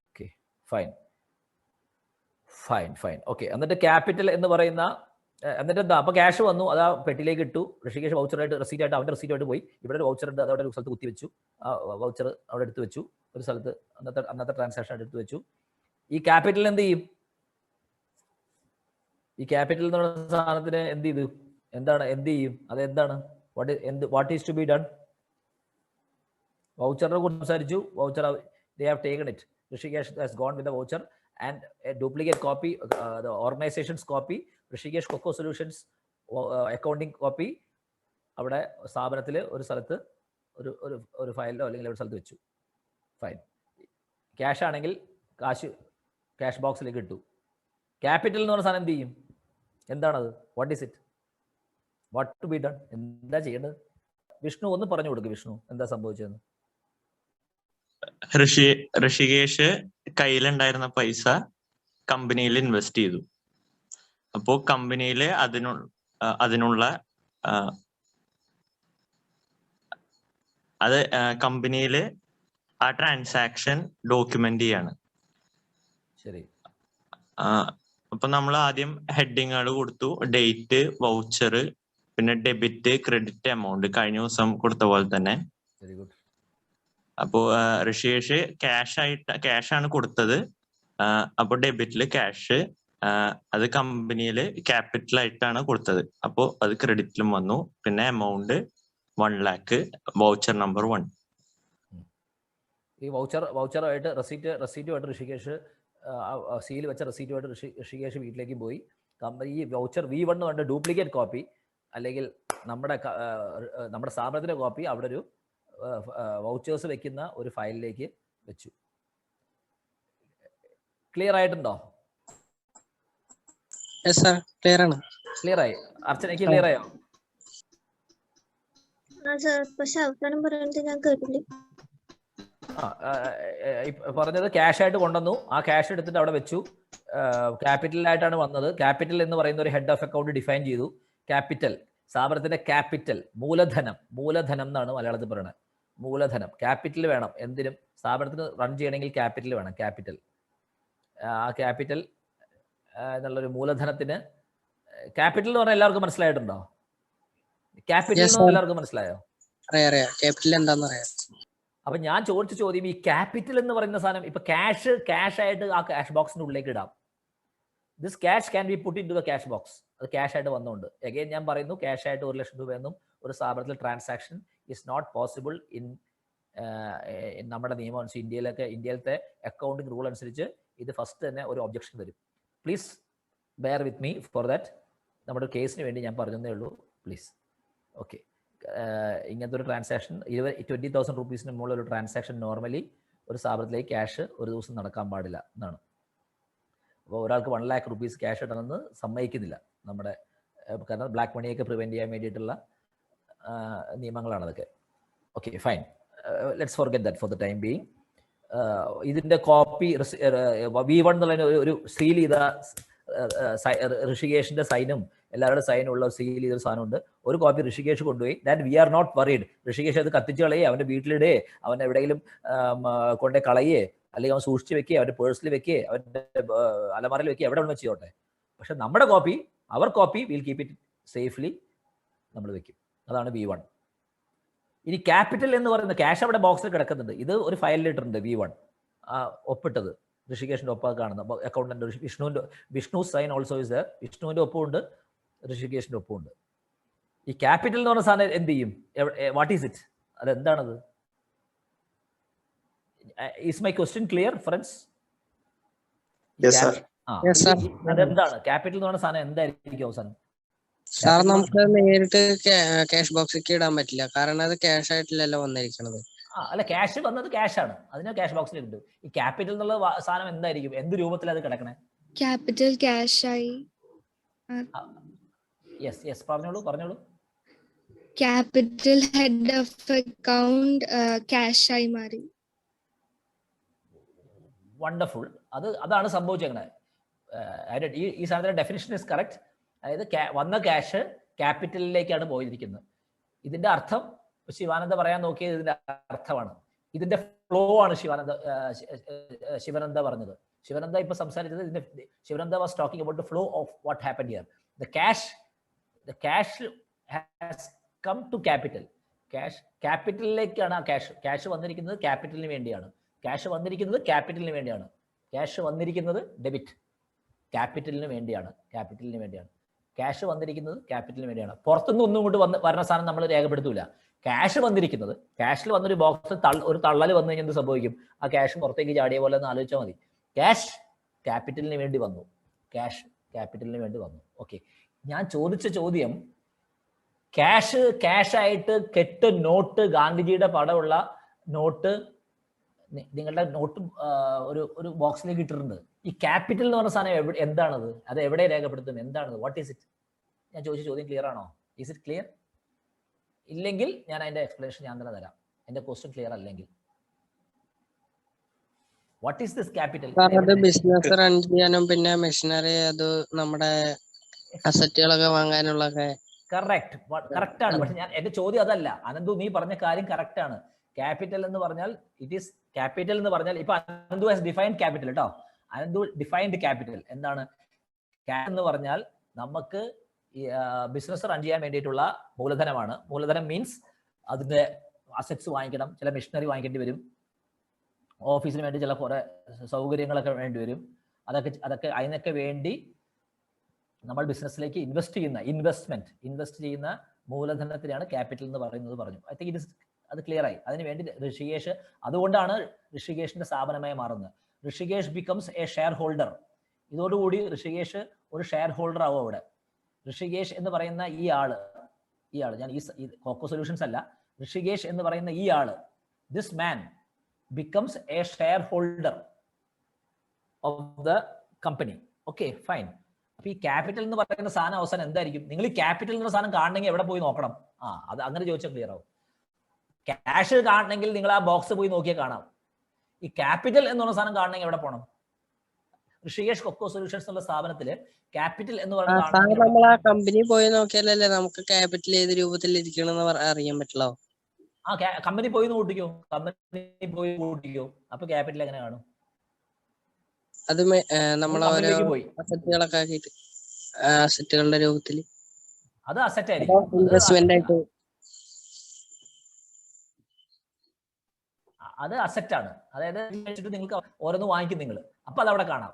Okay, fine. ഓക്കെ, എന്നിട്ട് ക്യാപിറ്റൽ എന്ന് പറയുന്ന എന്നിട്ട് എന്താ? അപ്പോൾ ക്യാഷ് വന്നു, അത് ആ പെട്ടിയിലേക്ക് ഇട്ടു. ഋഷികേഷ് വൗച്ചറായിട്ട് റെസീറ്റായിട്ട് അവൻ്റെ റെസീറ്റായിട്ട് പോയി. ഇവിടെ ഒരു വൗച്ചർ ഉണ്ട്, അതവിടെ ഒരു സ്ഥലത്ത് കുത്തി വെച്ചു. ആ വൗച്ചർ അവിടെ എടുത്ത് വെച്ചു. ഒരു സ്ഥലത്ത് അന്നത്തെ ട്രാൻസാക്ഷൻ എടുത്ത് വെച്ചു. ഈ ക്യാപിറ്റൽ എന്ത് ചെയ്യും? ഈ ക്യാപിറ്റൽ എന്ന് പറയുന്ന സാധനത്തിന് എന്ത് ചെയ്തു? എന്ത് ചെയ്യും? അതെന്താണ്? What is to be done? വൗച്ചറിനെ കുറിച്ച് സംസാരിച്ചു. Voucher they have taken it. Rishikesh has gone with the voucher and a duplicate copy, the organization's copy Rishikesh Coco Solutions accounting copy അവിടെ സ്ഥാപനത്തിൽ ഒരു സ്ഥലത്ത് ഒരു ഫയലിലോ അല്ലെങ്കിൽ ഒരു സ്ഥലത്ത് വെച്ചു. ഫൈൻ. ക്യാഷ് ആണെങ്കിൽ ക്യാഷ് ബോക്സിലേക്ക് ഇട്ടു. ക്യാപിറ്റൽ എന്ന് പറഞ്ഞ സാധനം എന്ത് ചെയ്യും? എന്താണത്? What is it? What to be done? എന്താ ചെയ്യേണ്ടത്? വിഷ്ണു ഒന്ന് പറഞ്ഞു കൊടുക്ക്. വിഷ്ണു, എന്താ സംഭവിച്ചതെന്ന്? ഋഷികേഷ് കയ്യിലുണ്ടായിരുന്ന പൈസ കമ്പനിയിൽ ഇൻവെസ്റ്റ് ചെയ്തു. അപ്പോ കമ്പനിയില് അതിനുള്ള അത് കമ്പനിയില് ആ ട്രാൻസാക്ഷൻ ഡോക്യുമെന്റ് ചെയ്യാണ്. ശരി. അപ്പൊ നമ്മൾ ആദ്യം ഹെഡിങ്ങുകൾ കൊടുത്തു. ഡേറ്റ്, വൗച്ചർ, പിന്നെ ഡെബിറ്റ്, ക്രെഡിറ്റ്, എമൗണ്ട് കഴിഞ്ഞ ദിവസം കൊടുത്ത പോലെ തന്നെ. Very good. അപ്പോ ഋഷികേഷ് ക്യാഷാണ് കൊടുത്തത്. അപ്പൊ ഡെബിറ്റില് ക്യാഷ്, അത് കമ്പനിയില് ക്യാപിറ്റൽ ആയിട്ടാണ് കൊടുത്തത്. അപ്പോ അത് ക്രെഡിറ്റിലും വന്നു. പിന്നെ എമൗണ്ട് 1 lakh, വൗച്ചർ നമ്പർ 1. ഈ വൗച്ചറായിട്ട് റെസീറ്റുമായിട്ട് ഋഷികേഷ് സീൽ വെച്ച റെസീറ്റുമായിട്ട് ഋഷികേഷ് വീട്ടിലേക്ക് പോയി. കമ്പനി ഈ വൗച്ചർ V1 എന്ന് പറഞ്ഞ ഡ്യൂപ്ലിക്കേറ്റ് കോപ്പി അല്ലെങ്കിൽ നമ്മുടെ സ്ഥാപനത്തിൻ്റെ കോപ്പി അവിടെ ഒരു വൗച്ചേഴ്സ് വെക്കുന്ന ഒരു ഫയലിലേക്ക് വെച്ചു. ക്ലിയർ ആയിട്ടുണ്ടോ? ക്ലിയർ ആയി. അർച്ചനയ്ക്ക് ക്ലിയർ ആയോ? പക്ഷെ അവസാനം പറയുന്നത് ഞാൻ കേട്ടില്ല. പറഞ്ഞത് ക്യാഷ് ആയിട്ട് കൊണ്ടുവന്നു. ആ ക്യാഷ് എടുത്തിട്ട് അവിടെ വെച്ചു. ക്യാപിറ്റലായിട്ടാണ് വന്നത്. ക്യാപിറ്റൽ എന്ന് പറയുന്ന ഒരു ഹെഡ് ഓഫ് അക്കൗണ്ട് ഡിഫൈൻ ചെയ്തു. ക്യാപിറ്റൽ, സ്ഥാപനത്തിന്റെ ക്യാപിറ്റൽ, മൂലധനം എന്നാണ് മലയാളത്തിൽ പറയുന്നത്. മൂലധനം, ക്യാപിറ്റൽ വേണം എന്തിനും. സ്ഥാപനത്തിന് റൺ ചെയ്യണമെങ്കിൽ ക്യാപിറ്റൽ വേണം. ക്യാപിറ്റൽ, ആ ക്യാപിറ്റൽ എന്നുള്ളൊരു മൂലധനത്തിന് ക്യാപിറ്റൽ എന്ന് പറഞ്ഞാൽ എല്ലാവർക്കും മനസ്സിലായിട്ടുണ്ടോ? ക്യാപിറ്റൽ എന്ന് പറഞ്ഞാൽ എല്ലാവർക്കും മനസ്സിലായോ? ക്യാപിറ്റൽ എന്താണെന്ന് അറിയാം. അപ്പൊ ഞാൻ ചോദിച്ച ചോദ്യം, ഈ ക്യാപിറ്റൽ എന്ന് പറയുന്ന സാധനം ഇപ്പൊ ക്യാഷ് ആയിട്ട് ആ ക്യാഷ് ബോക്സിന്റെ ഉള്ളിലേക്ക് ഇടാം. This cash can be put in to the cash box. അത് ക്യാഷ് ആയിട്ട് വന്നുകൊണ്ട് അഗൈൻ ഞാൻ പറയുന്നു, ക്യാഷ് ആയിട്ട് 1 ലക്ഷം രൂപയൊന്നും ഒരു സ്ഥാപനത്തിൽ transaction is not possible in നമ്മുടെ നിയമം അനുസരിച്ച്. ഇന്ത്യയിലത്തെ അക്കൗണ്ടിങ് റൂൾ അനുസരിച്ച് ഇത് ഫസ്റ്റ് തന്നെ ഒരു ഒബ്ജക്ഷൻ വരും. Please bear with me for that. നമ്മുടെ കേസിന് വേണ്ടി ഞാൻ പറഞ്ഞതേ ഉള്ളൂ, പ്ലീസ്. ഓക്കെ. ഇങ്ങനത്തെ ഒരു ട്രാൻസാക്ഷൻ 20,000 റുപ്പീസിന് മുകളിൽ ഒരു ട്രാൻസാക്ഷൻ നോർമലി ഒരു സ്ഥാപനത്തിലേക്ക് ക്യാഷ് ഒരു ദിവസം നടക്കാൻ പാടില്ല എന്നാണ്. അപ്പോൾ ഒരാൾക്ക് 1 lakh rupees ക്യാഷ് ഇടണമെന്ന് സമ്മതിക്കുന്നില്ല നമ്മുടെ, കാരണം ബ്ലാക്ക് മണിയൊക്കെ പ്രിവെൻറ്റ് ചെയ്യാൻ വേണ്ടിയിട്ടുള്ള നിയമങ്ങളാണ് അതൊക്കെ. Okay, fine. Let's forget that for the time being. ഇതിൻ്റെ കോപ്പി V1 എന്നുള്ള ഒരു സീൽ ചെയ്ത ഋഷികേഷിൻ്റെ സൈനും എല്ലാവരുടെ സൈനുള്ള സീൽ ചെയ്തൊരു സാധനമുണ്ട്. ഒരു കോപ്പി ഋഷികേഷ് കൊണ്ടുപോയി. That we are not worried. Rishikesh അത് കത്തിച്ച് കളയേ, അവൻ്റെ വീട്ടിലിടേ, അവൻ എവിടെയെങ്കിലും കൊണ്ടേ കളയേ, അല്ലെങ്കിൽ അവൻ സൂക്ഷിച്ച് വെക്കേ, അവൻ്റെ പേഴ്സിൽ വെക്കേ, അവൻ്റെ അലമാരയിൽ വെക്കേ, എവിടെ വേണം ചെയ്തോട്ടെ. പക്ഷെ നമ്മുടെ കോപ്പി, അവർ copy will keep it safely നമ്മൾ വെക്കും. അതാണ് V1. ഇനി ക്യാപിറ്റൽ എന്ന് പറയുന്ന ക്യാഷ് അവിടെ ബോക്സിൽ കിടക്കുന്നുണ്ട്. ഇത് ഒരു ഫയലിലിട്ടുണ്ട് V1 ഒപ്പിട്ടത്, ഋഷികേഷിൻ്റെ ഒപ്പം കാണുന്ന accountant Vishnu sign also is there. വിഷ്ണുവിൻ്റെ ഒപ്പമുണ്ട്, ഋഷികേഷിൻ്റെ ഒപ്പമുണ്ട്. ഈ ക്യാപിറ്റൽ എന്ന് പറഞ്ഞ സാധനം എന്ത് ചെയ്യും? What is it? അതെന്താണത്? Is my question clear friends? അതെന്താണ് ക്യാപിറ്റൽ എന്ന് പറഞ്ഞ സാധനം? എന്തായിരിക്കും അവസാനം? സാർ, നമുക്ക് നേരിട്ട് ക്യാഷ് ബോക്സിലേക്ക് ഇടാൻ പറ്റില്ല, കാരണം അത് ക്യാഷ് ആയിട്ടില്ലല്ലോ വന്നിരിക്കുന്നത്. അല്ല, ക്യാഷ് വന്നത് ക്യാഷാണ്, അതിന് ക്യാഷ് ബോക്സിൽ ഉണ്ട്. ഈ ക്യാപിറ്റൽ എന്നുള്ള സാധനം എന്തായിരിക്കും? എന്ത് രൂപത്തിൽ അത് കിടക്കണേ? ക്യാപിറ്റൽ ക്യാഷ് ആയി. യെസ് പറഞ്ഞോളൂ. Capital head of account cash ആയി മാറി. വണ്ടർഫുൾ. അതാണ് സംഭവിച്ചേക്കണേ. ഈ സാധനത്തിന്റെ ഡെഫിനിഷൻ ഇസ് കറക്റ്റ്. അതായത് വന്ന ക്യാഷ് ക്യാപിറ്റലിലേക്കാണ് പോയിരിക്കുന്നത്. ഇതിന്റെ അർത്ഥം ശിവാനന്ദ പറയാൻ നോക്കിയത് ഇതിന്റെ അർത്ഥമാണ്. ഇതിന്റെ ഫ്ലോ ആണ് ശിവനന്ദ പറഞ്ഞത്. ശിവനന്ദ ഇപ്പൊ സംസാരിച്ചത് ഇതിന്റെ Sivananda was talking about the flow of what happened here. The cash has come to capital. ക്യാപിറ്റലിലേക്കാണ് ആ ക്യാഷ് വന്നിരിക്കുന്നത്. ക്യാപിറ്റലിന് വേണ്ടിയാണ് ക്യാഷ് വന്നിരിക്കുന്നത്. ക്യാഷ് വന്നിരിക്കുന്നത് ഡെബിറ്റ്, ക്യാപിറ്റലിന് വേണ്ടിയാണ്. ക്യാഷ് വന്നിരിക്കുന്നത് ക്യാപിറ്റലിന് വേണ്ടിയാണ്. പുറത്തുനിന്ന് ഒന്നും കൊണ്ട് വരുന്ന സാധനം നമ്മൾ രേഖപ്പെടുത്തൂല. ക്യാഷ് വന്നിരിക്കുന്നത്, ക്യാഷിൽ വന്നൊരു ബോക്സ് ഒരു തള്ളൽ വന്നു കഴിഞ്ഞാൽ എന്ത് സംഭവിക്കും? ആ ക്യാഷ് പുറത്തേക്ക് ചാടിയ പോലെ ഒന്ന് ആലോചിച്ചാൽ മതി. ക്യാഷ് ക്യാപിറ്റലിന് വേണ്ടി വന്നു. ഓക്കെ, ഞാൻ ചോദിച്ച ചോദ്യം ക്യാഷ് ആയിട്ട് കെട്ട് നോട്ട്, ഗാന്ധിജിയുടെ പടമുള്ള നോട്ട് നിങ്ങളുടെ നോട്ട് ഒരു ബോക്സിലേക്ക് ഇട്ടിട്ടുണ്ട്. ഈ ക്യാപിറ്റൽ എന്ന് പറഞ്ഞ സാധനം എന്താണത്? അത് എവിടെ രേഖപ്പെടുത്തുന്നത്? എന്താണത്? What is it? ഞാൻ ചോദിച്ച ചോദ്യം ക്ലിയർ ആണോ? Is it clear? ഇല്ലെങ്കിൽ ഞാൻ അതിന്റെ എക്സ്പ്ലനേഷൻ ഞാൻ തന്നെ തരാം, എന്റെ ക്വസ്റ്റ്യൻ ക്ലിയർ അല്ലെങ്കിൽ. What is this capital? അത് ബിസിനസ് റൺ ചെയ്യാനും പിന്നെ മെഷീനറി, അത് നമ്മുടെ അസറ്റുകളൊക്കെ വാങ്ങാനുള്ളതൊക്കെ. കറക്റ്റ് ആണ്. പക്ഷെ എന്റെ ചോദ്യം അതല്ല അനന്തു, നീ പറഞ്ഞ കാര്യം കറക്റ്റ് ആണ്. ക്യാപിറ്റൽ എന്ന് പറഞ്ഞാൽ ക്യാപിറ്റൽ എന്ന് പറഞ്ഞാൽ ഇപ്പൊ അനന്തു ഹാസ് ഡിഫൈൻഡ് ക്യാപിറ്റൽ കേട്ടോ. അനന്തു ഡിഫൈൻഡ് ക്യാപിറ്റൽ എന്താണ്? എന്ന് പറഞ്ഞാൽ നമുക്ക് ബിസിനസ് റൺ ചെയ്യാൻ വേണ്ടിയിട്ടുള്ള മൂലധനമാണ്. മൂലധനം മീൻസ് അതിന്റെ അസറ്റ്സ് വാങ്ങിക്കണം, ചില മെഷീനറി വാങ്ങിക്കേണ്ടി വരും, ഓഫീസിന് വേണ്ടി ചില കുറെ സൗകര്യങ്ങളൊക്കെ വേണ്ടി വരും. അതൊക്കെ അതിനൊക്കെ വേണ്ടി നമ്മൾ ബിസിനസ്സിലേക്ക് ഇൻവെസ്റ്റ് ചെയ്യുന്ന മൂലധനത്തിനാണ് ക്യാപിറ്റൽ എന്ന് പറയുന്നത് പറഞ്ഞു. ഐ തിങ്ക് അത് ക്ലിയർ ആയി. അതിനുവേണ്ടി ഋഷികേഷ്, അതുകൊണ്ടാണ് ഋഷികേഷിന്റെ സ്ഥാപനമായി മാറുന്നത്. Rishikesh becomes A share holder. ഇതോടുകൂടി ഋഷികേഷ് ഒരു ഷെയർ ഹോൾഡർ ആവും അവിടെ. ഋഷികേഷ് എന്ന് പറയുന്ന ഈ ആള് ഞാൻ ഈ കോക്കോ സൊല്യൂഷൻസ് അല്ല, ഋഷികേഷ് എന്ന് പറയുന്ന ഈ ആള്, this man becomes A share holder of the company. Okay fine. അപ്പൊ ഈ ക്യാപിറ്റൽ എന്ന് പറയുന്ന സാധനം അവസാനം എന്തായിരിക്കും? നിങ്ങൾ ഈ ക്യാപിറ്റൽ എന്ന സാധനം കാണണമെങ്കിൽ എവിടെ പോയി നോക്കണം? അത് അങ്ങനെ ചോദിച്ചാൽ ക്ലിയർ ആവും. ക്യാഷ് കാണണമെങ്കിൽ നിങ്ങൾ ആ ബോക്സ് പോയി നോക്കിയാൽ കാണാം. ഈ ക്യാപിറ്റൽ എന്ന് പറഞ്ഞ സാധനം കാണണമെങ്കിൽ എവിടെ പോകണം? ഋഷികേഷ് കൊക്കോ സൊല്യൂഷൻസ് എന്നുള്ള സ്ഥാപനത്തില് ക്യാപിറ്റൽ എന്ന് പറയുന്നത് നമ്മൾ ആ കമ്പനി പോയി നോക്കിയാലല്ലേ നമുക്ക് ക്യാപിറ്റൽ ഏത് രൂപത്തിൽ ഇരിക്കണമെന്ന് അറിയാൻ പറ്റുള്ളൂ. കമ്പനി പോയി കൂട്ടിക്കോ, അപ്പൊ ക്യാപിറ്റൽ എങ്ങനെ കാണും? അത് നമ്മളെ അസറ്റുകളൊക്കെ ആക്കിയിട്ട് അസറ്റുകളുടെ രൂപത്തിൽ അത് അസറ്റ് ആയിരിക്കും, ഇൻവെസ്റ്റ്മെന്റ് ആയിട്ട്. അത് അസറ്റ് ആണ്. അതായത് നിങ്ങൾക്ക് ഓരോന്ന് വാങ്ങിക്കും നിങ്ങൾ, അപ്പൊ അത് അവിടെ കാണാം.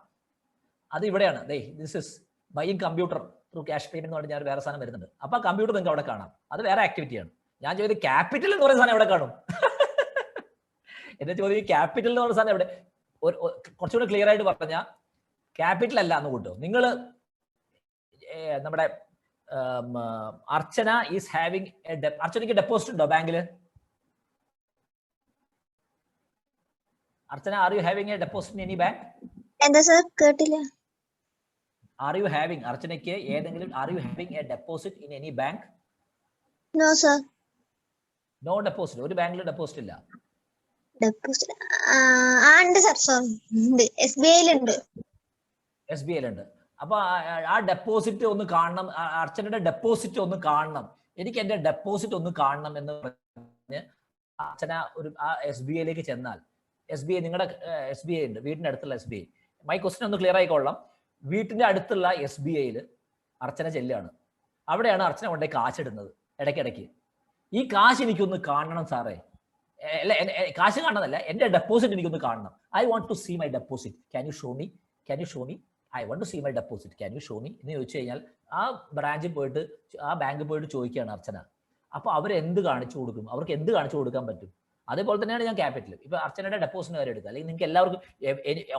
അത് ഇവിടെയാണ്. This is buying computer through cash payment എന്ന് പറഞ്ഞാൽ ഞാൻ വേറെ സാധനം വരുന്നുണ്ട്. അപ്പൊ കമ്പ്യൂട്ടർ നിങ്ങൾക്ക് അവിടെ കാണാം. അത് വേറെ ആക്ടിവിറ്റിയാണ്. ഞാൻ ചോദിച്ചത് ക്യാപിറ്റൽ എന്ന് പറയുന്ന സാധനം എവിടെ കാണും? എന്റെ ചോദ്യം ക്യാപിറ്റൽ എന്ന് പറയുന്ന സാധനം എവിടെ? കുറച്ചുകൂടെ ക്ലിയർ ആയിട്ട് പറഞ്ഞാൽ ക്യാപിറ്റൽ അല്ല എന്ന് കൂട്ടോ. നിങ്ങൾ നമ്മുടെ അർച്ചന ഈസ് ഹാവിംഗ് അർച്ചനയ്ക്ക് ഡെപ്പോസിറ്റ് ഉണ്ടോ ബാങ്കില്? Archana, are you having a deposit in any bank? എന്താ സർ കേട്ടില്ല. Are you having അർച്ചനയ്ക്ക് ഏതെങ്കിലും are you having a deposit in any bank? No sir. No deposit. ഒരു ബാങ്കിൽ ഡെപ്പോസിറ്റ് ഇല്ല. ഡെപ്പോസിറ്റ് ഉണ്ട് സർ. സോറി, ഉണ്ട്. SBI ലുണ്ട്. SBI ലുണ്ട്. അപ്പൊ ആ ഡെപ്പോസിറ്റ് ഒന്ന് കാണണം, അർച്ചനയുടെ ഡെപ്പോസിറ്റ് ഒന്ന് കാണണം, എനിക്ക് എന്റെ ഡെപ്പോസിറ്റ് ഒന്ന് കാണണം എന്ന് പറഞ്ഞ് അർച്ചന ആ SBI ചെന്നാൽ, SBI നിങ്ങളുടെ SBI ഉണ്ട്, വീടിന്റെ അടുത്തുള്ള SBI. മൈ ക്വസ്റ്റ്യൻ ഒന്ന് ക്ലിയർ ആയിക്കൊള്ളാം. വീട്ടിന്റെ അടുത്തുള്ള SBI അർച്ചന ചെല്ലാണ്. അവിടെയാണ് അർച്ചന കൊണ്ടേ കാശ് ഇടുന്നത് ഇടയ്ക്കിടയ്ക്ക്. ഈ കാശ് എനിക്കൊന്ന് കാണണം സാറേ. അല്ല, കാശ് കാണുന്നതല്ല, എന്റെ ഡെപ്പോസിറ്റ് എനിക്കൊന്ന് കാണണം. I want to see my deposit. Can you show me? I want to see my deposit. Can you show me എന്ന് ചോദിച്ചു കഴിഞ്ഞാൽ ആ ബ്രാഞ്ചിൽ പോയിട്ട്, ആ ബാങ്കിൽ പോയിട്ട് ചോദിക്കുകയാണ് അർച്ചന. അപ്പൊ അവരെന്ത് കാണിച്ചു കൊടുക്കും? അവർക്ക് എന്ത് കാണിച്ചു കൊടുക്കാൻ പറ്റും? അതേപോലെ തന്നെയാണ് ഞാൻ ക്യാപിറ്റൽ. ഇപ്പൊ അർച്ചനയുടെ ഡെപ്പോസിറ്റ് വരെ എടുക്കുക, അല്ലെങ്കിൽ നിങ്ങൾക്ക് എല്ലാവർക്കും,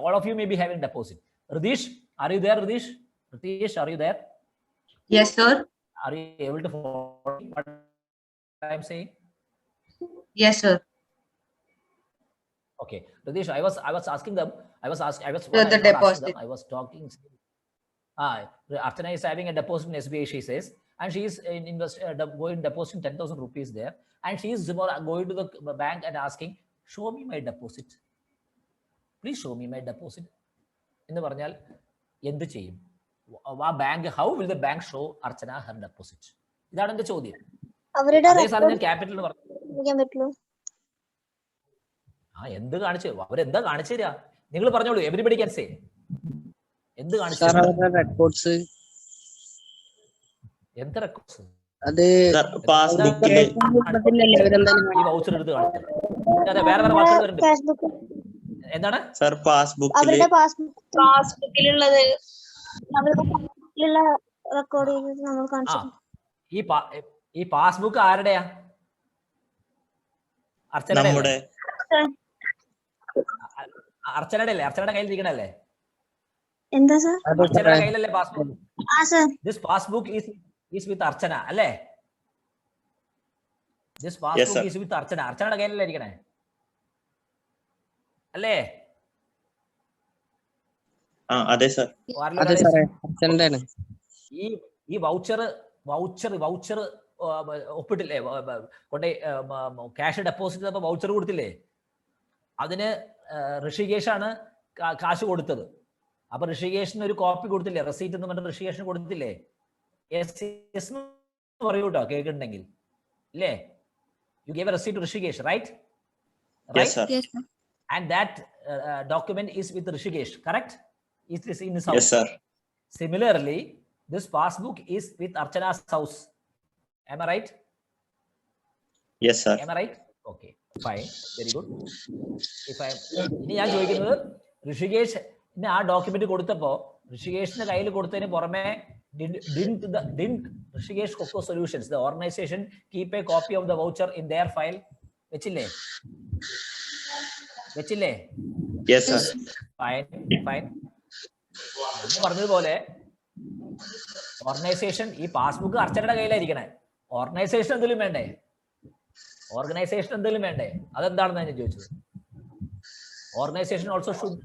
all of you may be having deposit. Ritesh, are you there? Ritesh, are you there? Yes, sir. Are you able to follow what I am saying? Yes, sir. Okay, Ritesh, I was asking them. The deposit. I was talking. Archana is having a deposit in SBI, she says, and she is going depositing 10,000 rupees there, and she is going to the bank and asking, show me my deposit. Please show me my deposit. എന്ന് പറഞ്ഞാൽ എന്ത് ചെയ്യും ആ bank? How will the bank show Archana Har deposit? ഇതാണ് എന്റെ ചോദ്യം. ക്യാപിറ്റൽ പറ്റുള്ളൂ. എന്ത് കാണിച്ചു? അവരെന്താ കാണിച്ചു തരാ? നിങ്ങൾ പറഞ്ഞോളൂ. Everybody can say. എന്ത് കാണിച്ചു? റെക്കോർഡ്സ്. എന്ത് റെക്കോർഡ്സ്? അത് പാസ്ബുക്കില് ഈ വൗച്ചർ എടുത്ത് കാണിച്ചു. വേറെ വാക്കുകൾ വരുന്നുണ്ട്. എന്താണ് സർ? അവരുടെ പാസ്ബുക്കിലുള്ളത് റെക്കോർഡ് ചെയ്ത് നമ്മൾ കാണിച്ചു. ഈ പാസ്ബുക്ക് ആരുടെയാ? നമ്മുടെ അർച്ചനയുടെ അല്ലേ? അർച്ചനയുടെ കയ്യിൽ ഇരിക്കണല്ലേ? എന്താ സർ? അർച്ചനയുടെ കയ്യിലല്ലേ പാസ്ബുക്ക്? ആ sir. This passbook is with Archana അല്ലേ? This passbook is with Archana. അർച്ചനയുടെ കയ്യിലല്ലേ ഇരിക്കണേ അല്ലേ? അതെ സർ. അതെ സാറേ, അർച്ചനയുടെ ആണ്. ഈ വൗച്ചർ ഒപ്പിട്ടില്ലേ? കൊണ്ടേ ക്യാഷ് ഡെപ്പോസിറ്റ് ചെയ്തപ്പോൾ വൗച്ചർ കൊടുത്തില്ലേ? അതിന് ഋഷികേഷാണ് കാശ് കൊടുത്തത്. അപ്പൊ ഋഷികേഷിന് ഒരു കോപ്പി കൊടുത്തില്ലേ? റെസീറ്റ് എന്ന് പറഞ്ഞിട്ട് ഋഷികേഷിന് കൊടുത്തില്ലേ? പറയൂ കേട്ടോ, കേൾക്കുന്നുണ്ടെങ്കിൽ. ഇല്ലേ? You gave a receipt to Rishikesh, right? Yes, sir. And that document is with Rishikesh, correct? Is this in his house? Yes, sir. Similarly, this passbook is with Archana's house. Am I right? Yes, sir. Am I right? Okay, fine, very good. If I ഇനി ഞാൻ ചോദിക്കുന്നത്, ഋഷികേഷ് ആ ഡോക്യുമെന്റ് കൊടുത്തപ്പോ ഋഷികേഷിന്റെ കയ്യിൽ കൊടുത്തതിന് പുറമെ didn't Rishikesh Coco Solutions, the organization, keep a copy of the voucher in their file? വെച്ചില്ലേ? Yes, sir. Fine. പറഞ്ഞതുപോലെ ഓർഗനൈസേഷൻ ഈ പാസ്ബുക്ക് അർച്ചനയുടെ കയ്യിലായിരിക്കണേ. ഓർഗനൈസേഷൻ എന്തെങ്കിലും വേണ്ടേ? അതെന്താണെന്ന് ഞാൻ ചോദിച്ചത്. Organisation also should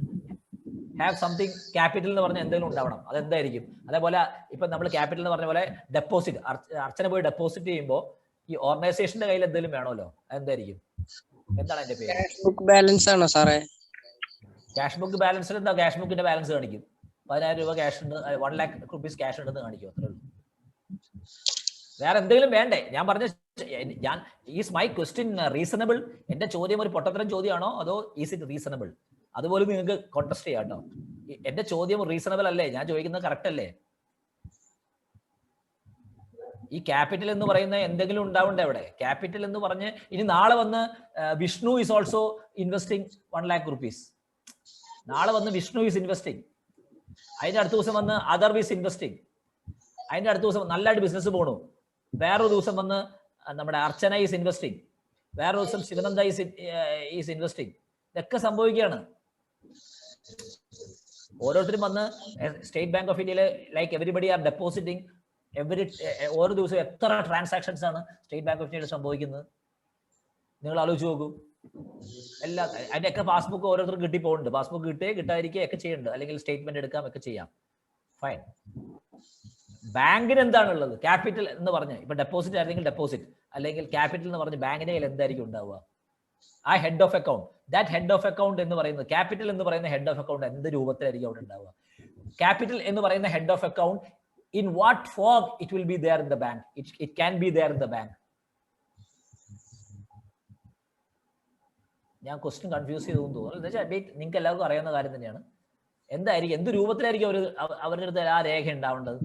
have something capital എന്ന് പറഞ്ഞ എന്തെങ്കിലും ഉണ്ടാവണം. അതെന്തായിരിക്കും? അതേപോലെ ഇപ്പൊ നമ്മൾ ക്യാപിറ്റൽ എന്ന് പറഞ്ഞ പോലെ ഡെപ്പോസിറ്റ്, അർച്ചന പോയി ഡെപ്പോസിറ്റ് ചെയ്യുമ്പോൾ ഈ ഓർഗനൈസേഷന്റെ കയ്യിൽ എന്തെങ്കിലും വേണമല്ലോ. അതെന്തായിരിക്കും? എന്താണ് അതിന്റെ പേര്? ക്യാഷ് ബുക്ക് ബാലൻസ് ആണോ സാറേ? ക്യാഷ് ബുക്ക് ബാലൻസിൽ എന്താ? ക്യാഷ് ബുക്കിന്റെ ബാലൻസ് കാണിക്കും. 10,000 രൂപ ക്യാഷ് ഉണ്ട്, 1 lakh rupees ക്യാഷ് ഉണ്ടെന്ന് കാണിക്കും. അത്രേ ഉള്ളൂ. വേറെ എന്തെങ്കിലും വേണ്ടേ? ഞാൻ പറഞ്ഞ ഈസ് മൈ ക്വസ്റ്റ്യൻ റീസണബിൾ? എന്റെ ചോദ്യം ഒരു പൊട്ടത്തരം ചോദ്യമാണോ അതോ ഈസ് ഇറ്റ് റീസണബിൾ? അതുപോലെ നിങ്ങൾക്ക് കോൺടെസ്റ്റ് ചെയ്യാം കേട്ടോ. എന്റെ ചോദ്യം റീസണബിൾ അല്ലേ? ഞാൻ ചോദിക്കുന്നത് കറക്റ്റ് അല്ലേ? ഈ ക്യാപിറ്റൽ എന്ന് പറയുന്ന എന്തെങ്കിലും ഉണ്ടാവണ്ടേ അവിടെ? ക്യാപിറ്റൽ എന്ന് പറഞ്ഞ് ഇനി നാളെ വന്ന് Vishnu is also investing 1 lakh rupees. നാളെ വന്ന് വിഷ്ണു ഈസ് ഇൻവെസ്റ്റിംഗ്. അതിന്റെ അടുത്ത ദിവസം വന്ന് അതർ ഈസ് ഇൻവെസ്റ്റിംഗ്. അതിന്റെ അടുത്ത ദിവസം നല്ലതായിട്ട് ബിസിനസ് പോണു. വേറൊരു ദിവസം വന്ന് നമ്മുടെ അർച്ചന ഈസ് ഇൻവെസ്റ്റിംഗ്. വേറൊരു ദിവസം ശിവനന്ദ ഈസ് ഇൻവെസ്റ്റിംഗ്. ഇതൊക്കെ സംഭവിക്കുകയാണ്. ഓരോരുത്തരും വന്ന് സ്റ്റേറ്റ് ബാങ്ക് ഓഫ് ഇന്ത്യയില് ലൈക്ക് എവരിബഡി ആർ ഡെപ്പോസിറ്റിംഗ് ഓരോ ദിവസവും എത്ര ട്രാൻസാക്ഷൻസ് ആണ് സ്റ്റേറ്റ് ബാങ്ക് ഓഫ് ഇന്ത്യയിൽ സംഭവിക്കുന്നത്? നിങ്ങൾ ആലോചിച്ച് നോക്കൂ. അതിന്റെയൊക്കെ പാസ്ബുക്ക് ഓരോരുത്തർക്കും കിട്ടി പോകുന്നുണ്ട്. പാസ്ബുക്ക് കിട്ടാതിരിക്കുക ഒക്കെ ചെയ്യുന്നുണ്ട്. അല്ലെങ്കിൽ സ്റ്റേറ്റ്മെന്റ് എടുക്കാം ഒക്കെ ചെയ്യാം. ഫൈൻ. ബാങ്കിന് എന്താണുള്ളത്? ക്യാപിറ്റൽ എന്ന് പറഞ്ഞ് ഇപ്പൊ ഡെപ്പോസിറ്റ് ആയിരുന്നെങ്കിൽ ഡെപ്പോസിറ്റ്, അല്ലെങ്കിൽ ക്യാപിറ്റൽ എന്ന് പറഞ്ഞ് ബാങ്കിന്റെ കയ്യിൽ എന്തായിരിക്കും ഉണ്ടാവുക? ആ head of account, that head of account എന്ന് പറയുന്നത്, ക്യാപിറ്റൽ എന്ന് പറയുന്ന ഹെഡ് ഓഫ് അക്കൗണ്ട് എന്ത് രൂപത്തിലായിരിക്കും അവിടെ ഉണ്ടാവുക? ക്യാപിറ്റൽ എന്ന് പറയുന്ന head of account in what form it will be there in the bank? It can be there in the bank. ഞാൻ ക്വസ്റ്റ്യൻ കൺഫ്യൂസ് ചെയ്തു തോന്നുന്നു. എന്താ വെച്ചാൽ നിങ്ങൾക്ക് എല്ലാവർക്കും അറിയാവുന്ന കാര്യം തന്നെയാണ്. എന്തായിരിക്കും, എന്ത് രൂപത്തിലായിരിക്കും അവരുടെ അടുത്ത് ആ രേഖ ഉണ്ടാവേണ്ടത്?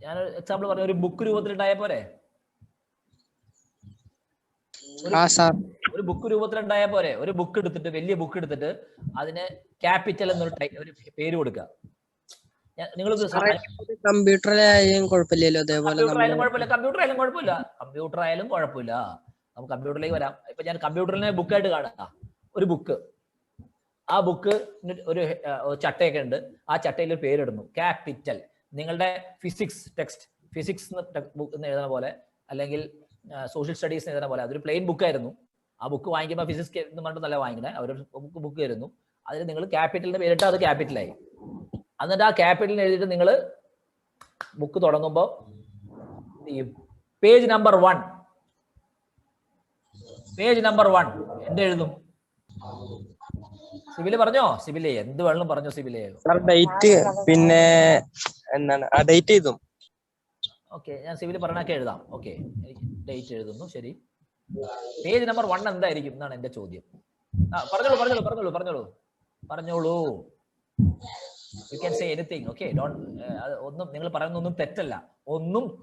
ഞാൻ എക്സാമ്പിൾ പറഞ്ഞ ഒരു ബുക്ക് രൂപത്തിലുണ്ടായ പോരെ? ഒരു ബുക്ക് രൂപത്തിലുണ്ടായ പോരെ? ഒരു ബുക്ക് എടുത്തിട്ട്, വലിയ ബുക്ക് എടുത്തിട്ട് അതിന് ക്യാപിറ്റൽ എന്നൊരു പേര് കൊടുക്കുക. നിങ്ങൾ കമ്പ്യൂട്ടറിലായാലും കുഴപ്പമില്ലല്ലോ. കമ്പ്യൂട്ടർ ആയാലും കുഴപ്പമില്ല. നമുക്ക് കമ്പ്യൂട്ടറിലേക്ക് വരാം. ഇപ്പൊ ഞാൻ കമ്പ്യൂട്ടറിനെ ബുക്കായിട്ട് കാണാം. ഒരു ബുക്ക്, ആ ബുക്ക് ഒരു ചട്ടയൊക്കെ ഉണ്ട്. ആ ചട്ടയിൽ ഒരു പേരിടുന്നു, ക്യാപിറ്റൽ. നിങ്ങളുടെ ഫിസിക്സ് ടെക്സ്റ്റ്, ഫിസിക്സ് എന്ന് എഴുതുന്ന പോലെ, അല്ലെങ്കിൽ സോഷ്യൽ സ്റ്റഡീസ് എഴുതുന്ന പോലെ, അതൊരു പ്ലെയിൻ ബുക്കായിരുന്നു. ആ ബുക്ക് വാങ്ങിക്കുമ്പോൾ ഫിസിക്സ് എന്ന് പറഞ്ഞിട്ട് നല്ല വാങ്ങിക്കണേ. അവരൊരു ബുക്ക് തരുന്നു. അതിൽ നിങ്ങൾ ക്യാപിറ്റലിന്റെ പേരിട്ട് അത് ക്യാപിറ്റലായി. എന്നിട്ട് ആ ക്യാപിറ്റലിന് എഴുതിയിട്ട് നിങ്ങൾ ബുക്ക് തുടങ്ങുമ്പോൾ പേജ് നമ്പർ 1 എന്ത് എഴുതും? സിബില് പറഞ്ഞോ? സിബിലെ എന്ത് വേണം പറഞ്ഞോ? സിബിലെ ഡേറ്റ്, പിന്നെ എന്താണ് ആ ഡേറ്റ് എഴുതും. ഓക്കെ, ഞാൻ സിവിൽ പറഞ്ഞൊക്കെ എഴുതാം. ഓക്കെ, ഡേറ്റ് എഴുതുന്നു. ശരി. പേജ് നമ്പർ 1 എന്തായിരിക്കും എന്നാണ് എന്റെ ചോദ്യം. പറഞ്ഞോളൂ. You can say anything. Okay, ഒന്നും നിങ്ങൾ പറയുന്ന ഒന്നും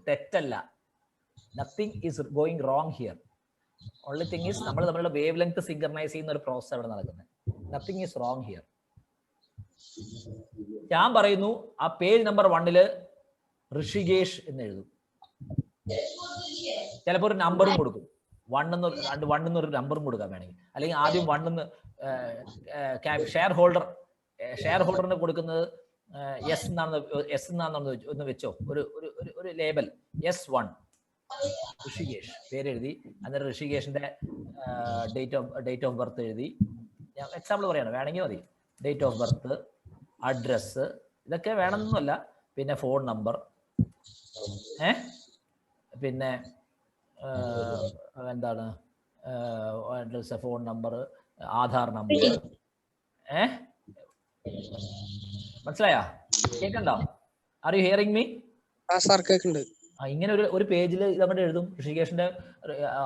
തെറ്റല്ല. Nothing is going wrong here. Only thing is നമ്മൾ തമ്മിലുള്ള വേവ് ലെങ്ത് സിങ്കർണൈസ് ചെയ്യുന്ന ഒരു പ്രോസസ് അവിടെ നടക്കുന്നത്. Nothing is wrong here. ഞാൻ പറയുന്നു ആ പേജ് നമ്പർ 1 ഋഷികേഷ് എന്ന് എഴുതും. ചിലപ്പോൾ ഒരു നമ്പറും കൊടുക്കും. 1 എന്നൊരു നമ്പറും കൊടുക്കാൻ വേണമെങ്കിൽ, അല്ലെങ്കിൽ ആദ്യം 1 എന്ന് ഷെയർ ഹോൾഡറിന് കൊടുക്കുന്നത് എസ് എന്നാണെന്ന് ഒന്ന് വെച്ചോ, ഒരു ലേബൽ S1 ഋഷികേഷ് പേരെഴുതി, അന്നേരം ഋഷികേഷിന്റെ ഡേറ്റ് ഓഫ് ബർത്ത് എഴുതി. ഞാൻ എക്സാമ്പിൾ പറയാണ്, വേണമെങ്കിൽ മതി. ഡേറ്റ് ഓഫ് ബർത്ത്, അഡ്രസ്സ്, ഇതൊക്കെ വേണമെന്നല്ല. പിന്നെ ഫോൺ നമ്പർ, പിന്നെ എന്താണ് address, phone number, Aadhaar number. മനസ്സിലായാ? കേൾക്കണ്ടോ? Are you hearing me? Sir കേൾക്കുന്നുണ്ട്. ഇങ്ങനെ ഒരു പേജിൽ ഇതങ്ങോട്ട് എഴുതും. ഋഷികേഷിന്റെ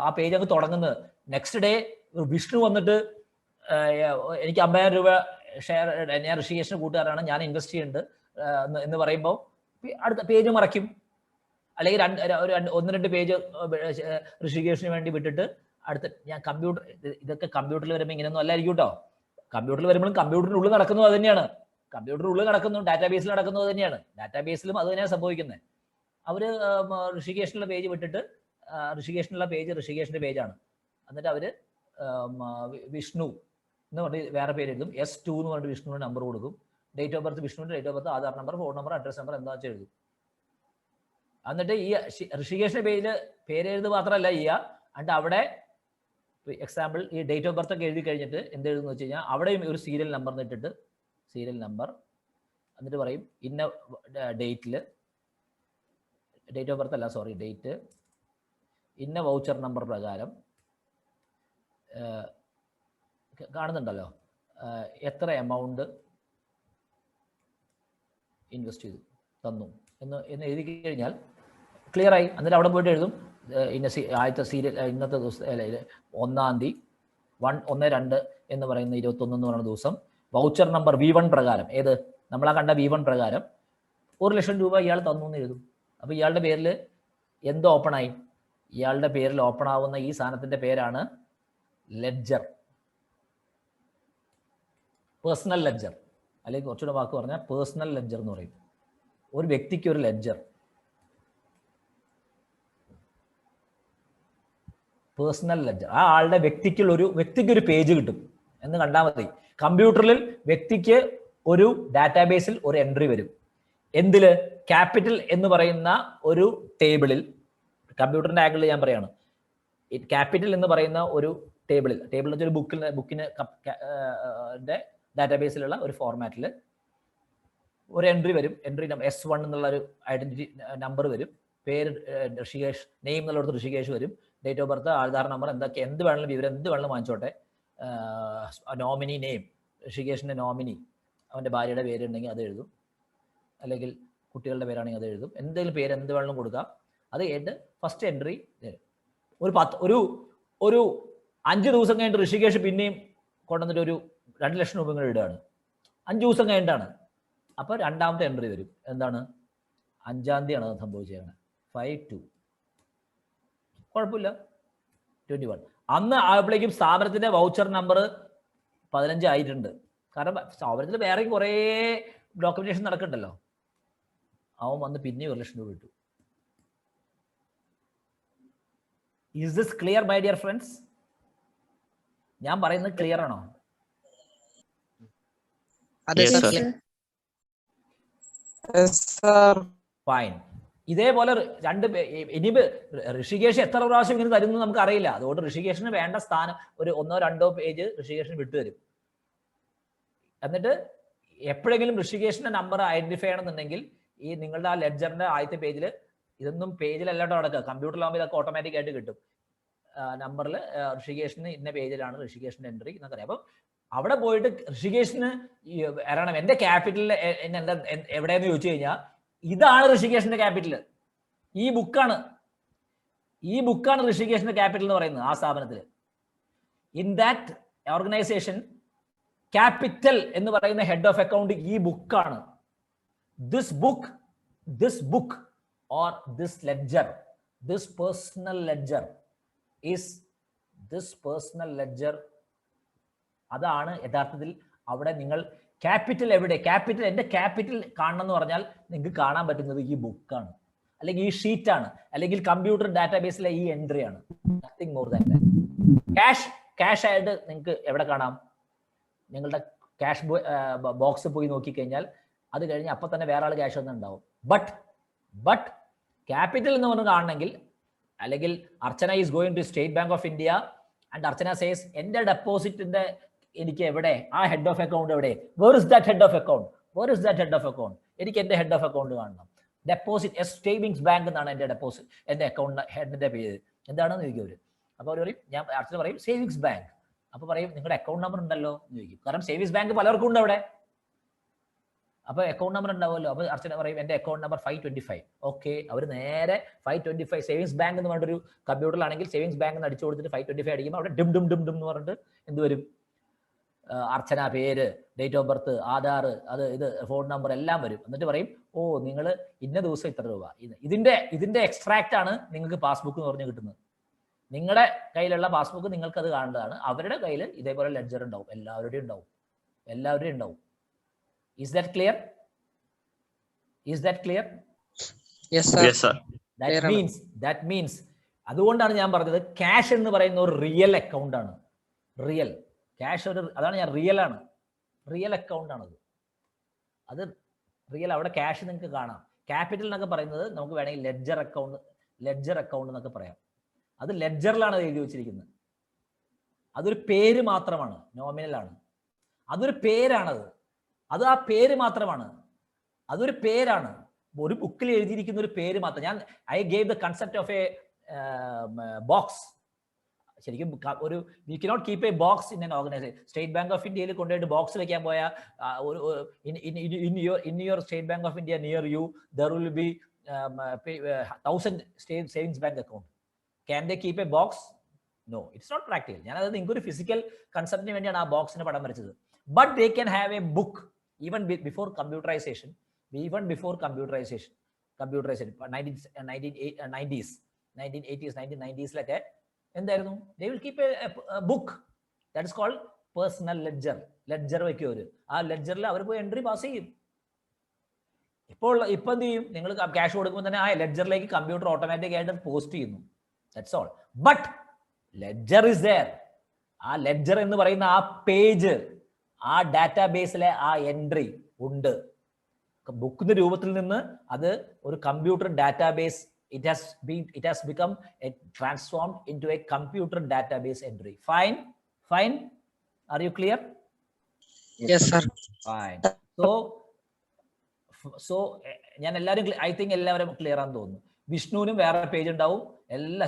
ആ പേജ് അങ്ങ് തുടങ്ങുന്നത്. നെക്സ്റ്റ് ഡേ വിഷ്ണു വന്നിട്ട് എനിക്ക് 50,000 രൂപ ഷെയർ, ഞാൻ ഋഷികേഷിന്റെ കൂട്ടുകാരാണ്, ഞാൻ ഇൻവെസ്റ്റ് ചെയ്യുന്നുണ്ട് എന്ന് പറയുമ്പോൾ അടുത്ത പേജ് മറയ്ക്കും. അല്ലെങ്കിൽ 1-2 പേജ് ഋഷികേഷിന് വേണ്ടി വിട്ടിട്ട് അടുത്ത ഞാൻ ഇതൊക്കെ കമ്പ്യൂട്ടറിൽ വരുമ്പോൾ ഇങ്ങനെയൊന്നും അല്ലായിരിക്കും കേട്ടോ. കമ്പ്യൂട്ടറിൽ വരുമ്പോഴും കമ്പ്യൂട്ടറിനുള്ളിൽ നടക്കുന്നത് അത് തന്നെയാണ്. കമ്പ്യൂട്ടറിനുള്ളിൽ നടക്കുന്നു, ഡാറ്റാബേസിൽ നടക്കുന്നത് തന്നെയാണ്. ഡാറ്റാബേസിലും അത് തന്നെയാണ് സംഭവിക്കുന്നത്. അവര് ഋഷികേഷിനുള്ള പേജ് വിട്ടിട്ട് ഋഷികേഷിനുള്ള പേജ് ഋഷികേഷിന്റെ പേജാണ്. എന്നിട്ട് അവര് വിഷ്ണു എന്ന് പറഞ്ഞ് വേറെ പേര് എഴുതും. S2 എന്ന് പറഞ്ഞിട്ട് വിഷ്ണുവിന്റെ നമ്പർ കൊടുക്കും. ഡേറ്റ് ഓഫ് ബർത്ത് വിഷ്ണുവിന്റെ date of birth, Aadhaar number, phone number, address number എന്താ വെച്ചാൽ എഴുതും. എന്നിട്ട് ഈ ഋഷികേഷിന്റെ പേര് എഴുതുക മാത്രമല്ല ചെയ്യുക, എന്നിട്ട് അവിടെ എക്സാമ്പിൾ ഈ ഡേറ്റ് ഓഫ് ബർത്ത് ഒക്കെ എഴുതി കഴിഞ്ഞിട്ട് എന്ത് എഴുതുന്നു വെച്ച് കഴിഞ്ഞാൽ അവിടെയും ഒരു സീരിയൽ നമ്പർ ഇട്ടിട്ട് സീരിയൽ നമ്പർ, എന്നിട്ട് പറയും ഇന്ന ഡേറ്റിൽ, ഡേറ്റ് ഓഫ് ബർത്ത് അല്ല സോറി, ഡേറ്റ് ഇന്ന വൗച്ചർ നമ്പർ പ്രകാരം കാണുന്നുണ്ടല്ലോ എത്ര എമൗണ്ട് ഇൻവെസ്റ്റ് ചെയ്തു തന്നു എന്ന് എഴുതി കഴിഞ്ഞാൽ ക്ലിയർ ആയി. എന്നിട്ട് അവിടെ പോയിട്ട് എഴുതും ആദ്യത്തെ സീരിയൽ ഇന്നത്തെ ദിവസം 1-ാം തീയതി 1/2 എന്ന് പറയുന്ന 21 എന്ന് പറയുന്ന ദിവസം വൗച്ചർ നമ്പർ V1 പ്രകാരം, ഏത് നമ്മളാ കണ്ട V1 പ്രകാരം 1,00,000 രൂപ ഇയാൾ തന്നു എന്ന് എഴുതും. അപ്പോൾ ഇയാളുടെ പേരിൽ എന്ത് ഓപ്പൺ ആയി? ഇയാളുടെ പേരിൽ ഓപ്പൺ ആവുന്ന ഈ സാധനത്തിന്റെ പേരാണ് ലെഡ്ജർ, പേഴ്സണൽ ലെഡ്ജർ, അല്ലെങ്കിൽ കുറച്ചുകൂടെ വാക്ക് പറഞ്ഞാൽ പേഴ്സണൽ ലെഡ്ജർ എന്ന് പറയും. ഒരു വ്യക്തിക്ക് ഒരു ലെഡ്ജർ, പേഴ്സണൽ ലെഡ്ജർ. ആ ആളുടെ വ്യക്തിക്ക് ഒരു പേജ് കിട്ടും എന്ന് കണ്ടാൽ മതി. കമ്പ്യൂട്ടറിൽ വ്യക്തിക്ക് ഒരു ഡാറ്റാബേസിൽ ഒരു എൻട്രി വരും. എന്തില്? ക്യാപിറ്റൽ എന്ന് പറയുന്ന ഒരു ടേബിളിൽ, കമ്പ്യൂട്ടറിന്റെ ആംഗിളിൽ ഞാൻ പറയാണ്, ക്യാപിറ്റൽ എന്ന് പറയുന്ന ഒരു ടേബിളിൽ എന്ന് വെച്ചാൽ ഒരു ബുക്കിന് ഡാറ്റാബേസിലുള്ള ഒരു ഫോർമാറ്റിൽ ഒരു എൻട്രി വരും. എൻട്രി നമ്പർ S1 എന്നുള്ള ഒരു ഐഡന്റിറ്റി നമ്പർ വരും. പേര് ഋഷികേഷ്, നെയിം എന്നുള്ളത് ഋഷികേഷ് വരും. Date of birth, Aadhaar number, എന്തൊക്കെ എന്ത് വേണമെങ്കിലും വിവരം എന്ത് വേണമെങ്കിലും വാങ്ങിച്ചോട്ടെ. നോമിനി നെയിം, ഋഷികേഷിന്റെ നോമിനി, അവൻ്റെ ഭാര്യയുടെ പേരുണ്ടെങ്കിൽ അത് എഴുതും, അല്ലെങ്കിൽ കുട്ടികളുടെ പേരാണെങ്കിൽ അത് എഴുതും. എന്തെങ്കിലും പേര് എന്ത് വേണമെങ്കിലും കൊടുക്കാം. അത് കഴിഞ്ഞിട്ട് ഫസ്റ്റ് എൻട്രി ഒരു 5 ദിവസം കഴിഞ്ഞിട്ട് ഋഷികേഷ് പിന്നെയും കൊണ്ടുവന്നിട്ട് ഒരു 2,00,000 രൂപ ഇങ്ങനെ ഇടുകയാണ്. 5 ദിവസം കഴിഞ്ഞിട്ടാണ്. അപ്പോൾ രണ്ടാമത്തെ എൻട്രി വരും. എന്താണ്? 5-ാം തീയതിയാണ് അത് സംഭവിച്ചേക്കുന്നത്. 5/2, കുഴപ്പമില്ല. 21 അന്ന് ആയപ്പോഴേക്കും സ്ഥാപനത്തിന്റെ വൗച്ചർ നമ്പർ 15 ആയിട്ടുണ്ട്. കാരണം സ്ഥാപനത്തിൽ വേറെ കുറേ ഡോക്യുമെന്റേഷൻ നടക്കണ്ടല്ലോ. അവൻ വന്ന് പിന്നെ 1,00,000 രൂപ ഇട്ടു. Is this clear my dear friends? ഞാൻ പറയുന്നത് ക്ലിയർ ആണോ? ഫൈൻ. ഇതേപോലെ ഇനി ഋഷികേഷ് എത്ര പ്രാവശ്യം ഇങ്ങനെ തരുന്നു നമുക്ക് അറിയില്ല. അതുകൊണ്ട് ഋഷികേഷിന് വേണ്ട സ്ഥാനം ഒരു 1-2 പേജ് ഋഷികേഷിന് വിട്ടുതരും. എന്നിട്ട് എപ്പോഴെങ്കിലും ഋഷികേഷിന്റെ നമ്പർ ഐഡന്റിഫൈ ചെയ്യണമെന്നുണ്ടെങ്കിൽ ഈ നിങ്ങളുടെ ആ ലെഡ്ജറിന്റെ ആദ്യത്തെ പേജിൽ, ഇതൊന്നും പേജിലല്ലാട്ടോ നടക്കുക, കമ്പ്യൂട്ടറിലാകുമ്പോൾ ഇതൊക്കെ ഓട്ടോമാറ്റിക് ആയിട്ട് കിട്ടും. നമ്പറിൽ ഋഷികേഷിന് ഇന്ന പേജിലാണ് ഋഷികേഷിന്റെ എൻട്രി എന്നൊക്കെ അറിയാം. അപ്പം അവിടെ പോയിട്ട് ഋഷികേഷിന് അറിയണം എന്റെ ക്യാപിറ്റൽ എന്താ എവിടെയെന്ന് ചോദിച്ചു കഴിഞ്ഞാൽ ഇതാണ് ഋഷികേഷിന്റെ ക്യാപിറ്റൽ. ഈ ബുക്കാണ് ഋഷികേഷിന്റെ ക്യാപിറ്റൽ എന്ന് പറയുന്നത്. ആ സ്ഥാപനത്തിൽ ഇൻ ദാറ്റ് ഓർഗനൈസേഷൻ ക്യാപിറ്റൽ എന്ന് പറയുന്ന ഹെഡ് ഓഫ് അക്കൗണ്ട് ഈ ബുക്കാണ്. This book or this ledger, this personal ledger is this personal ledger. അതാണ് യഥാർത്ഥത്തിൽ അവിടെ നിങ്ങൾ ക്യാപിറ്റൽ എവിടെ, ക്യാപിറ്റൽ എന്റെ ക്യാപിറ്റൽ കാണണം എന്ന് പറഞ്ഞാൽ നിങ്ങൾക്ക് കാണാൻ പറ്റുന്നത് ഈ ബുക്കാണ്. അല്ലെങ്കിൽ ഈ ഷീറ്റ് ആണ്, അല്ലെങ്കിൽ കമ്പ്യൂട്ടർ ഡാറ്റാബേസിലെ ഈ എൻട്രി ആണ്. Nothing more than that. Cash ആയിട്ട് നിങ്ങൾക്ക് എവിടെ കാണാം? നിങ്ങളുടെ ക്യാഷ് ബോക്സ് പോയി നോക്കിക്കഴിഞ്ഞാൽ അത് കഴിഞ്ഞ് അപ്പം തന്നെ വേറെ ആൾ ക്യാഷ് ഒന്നും ബട്ട് ക്യാപിറ്റൽ എന്ന് പറഞ്ഞ് കാണണമെങ്കിൽ, അല്ലെങ്കിൽ Archana is going to State bank of India and Archana says എൻ്റെ ഡെപ്പോസിറ്റിന്റെ എനിക്ക് എവിടെ, ആ ഹെഡ് ഓഫ് അക്കൗണ്ട് എവിടെ? Where is that head of account? എനിക്ക് എൻ്റെ ഹെഡ് ഓഫ് അക്കൗണ്ട് കാണണം. ഡെപ്പോസിറ്റ് സേവിങ്സ് ബാങ്ക് എന്നാണ് എൻ്റെ ഡെപ്പോസിറ്റ്, എൻ്റെ അക്കൗണ്ട് ഹെഡിന്റെ പേര് എന്താണെന്ന് ചോദിക്കും അവർ. അപ്പോൾ അവർ പറയും, ഞാൻ അർച്ചന പറയും സേവിങ്സ് ബാങ്ക്. അപ്പോൾ പറയും നിങ്ങളുടെ അക്കൗണ്ട് നമ്പർ ഉണ്ടല്ലോ എന്ന് ചോദിക്കും. കാരണം സേവിങ്സ് ബാങ്ക് പലർക്കും ഉണ്ട് അവിടെ, അപ്പോൾ അക്കൗണ്ട് നമ്പർ ഉണ്ടാവുമല്ലോ. അപ്പോൾ അർച്ചന പറയും എൻ്റെ അക്കൗണ്ട് നമ്പർ 525. ഓക്കെ, അവർ നേരെ 525 സേവിങ്സ് ബാങ്ക് എന്ന് പറഞ്ഞൊരു കമ്പ്യൂട്ടറിലാണെങ്കിൽ സേവിങ്സ് ബാങ്ക് എന്ന് അടിച്ചു കൊടുത്തിട്ട് 525 അടിക്കുമ്പോൾ അവിടെ ഡും ഡും ഡും ഡും എന്ന് പറഞ്ഞിട്ട് എന്ത് വരും? അർച്ചന പേര്, ഡേറ്റ് ഓഫ് ബർത്ത്, ആധാർ, അത് ഇത് ഫോൺ നമ്പർ എല്ലാം വരും. എന്നിട്ട് പറയും ഓ നിങ്ങൾ ഇന്ന ദിവസം ഇത്ര രൂപ. ഇതിന്റെ എക്സ്ട്രാക്റ്റ് ആണ് നിങ്ങൾക്ക് പാസ്ബുക്ക് എന്ന് പറഞ്ഞ് കിട്ടുന്നത്. നിങ്ങളുടെ കയ്യിലുള്ള പാസ്ബുക്ക് നിങ്ങൾക്ക് അത് കാണേണ്ടതാണ്. അവരുടെ കയ്യിൽ ഇതേപോലെ ലെഡ്ജർ ഉണ്ടാവും, എല്ലാവരുടെയും ഉണ്ടാവും. Is that clear? Yes sir. That means അതുകൊണ്ടാണ് ഞാൻ പറഞ്ഞത് ക്യാഷ് എന്ന് പറയുന്ന ഒരു റിയൽ അക്കൗണ്ട് ആണ്. റിയൽ ക്യാഷ് അതാണ് ഞാൻ റിയൽ അക്കൗണ്ട് ആണത്. അത് റിയൽ, അവിടെ ക്യാഷ് നിങ്ങൾക്ക് കാണാം. ക്യാപിറ്റൽ എന്നൊക്കെ പറയുന്നത് നമുക്ക് വേണമെങ്കിൽ ലെഡ്ജർ അക്കൗണ്ട് എന്നൊക്കെ പറയാം. അത് ലെഡ്ജറിലാണ് എഴുതി വെച്ചിരിക്കുന്നത്. അതൊരു പേര് മാത്രമാണ്, നോമിനൽ ആണ്. അതൊരു പേരാണത്. അത് ആ പേര് മാത്രമാണ്, അതൊരു പേരാണ്. ഒരു ബുക്കിൽ എഴുതിയിരിക്കുന്ന ഒരു പേര് മാത്രം. I gave the concept of a box. ശരിക്കും ഒരു we cannot keep a box in an organisation. State bank of ഇന്ത്യയിൽ കൊണ്ടുപോയിട്ട് ബോക്സ് വെക്കാൻ പോയാൽ in your state bank of India near you there will be 1000 state savings bank account. Can they keep a box? No, it's not practical. ഞാനത് നിങ്ങൾക്ക് ഒരു ഫിസിക്കൽ കൺസെപ്റ്റിന് വേണ്ടിയാണ് ആ ബോക്സിന് പടം വരച്ചത്. But they can have A book even before computerization 1990s ലൊക്കെ എന്തായിരുന്നു? they will keep a book that is called personal ledger വെക്കും അവര്. ആ ലെഡ്ജറിൽ അവർ പോയി എൻട്രി പാസ് ചെയ്യും. ഇപ്പൊ എന്ത് ചെയ്യും? നിങ്ങൾ ക്യാഷ് കൊടുക്കുമ്പോൾ തന്നെ ആ ലെഡ്ജറിലേക്ക് കമ്പ്യൂട്ടർ ഓട്ടോമാറ്റിക് ആയിട്ട് പോസ്റ്റ് ചെയ്യുന്നു. That's all. But ledger is there. ആ ലെഡ്ജർ എന്ന് പറയുന്ന ആ പേജ്, ആ ഡാറ്റാബേസിലെ ആ എൻട്രി ഉണ്ട്. ബുക്കിന്റെ രൂപത്തിൽ നിന്ന് അത് ഒരു computer database, it has become transformed into a computer database entry. Fine. Are you clear? Yes sir. Fine. So ഞാൻ ഐ തിങ്ക് എല്ലാവരും ക്ലിയർ ആണെന്ന് തോന്നുന്നു. വിഷ്ണുവിനും വേറെ പേജ് ഉണ്ടാവും. എല്ലാ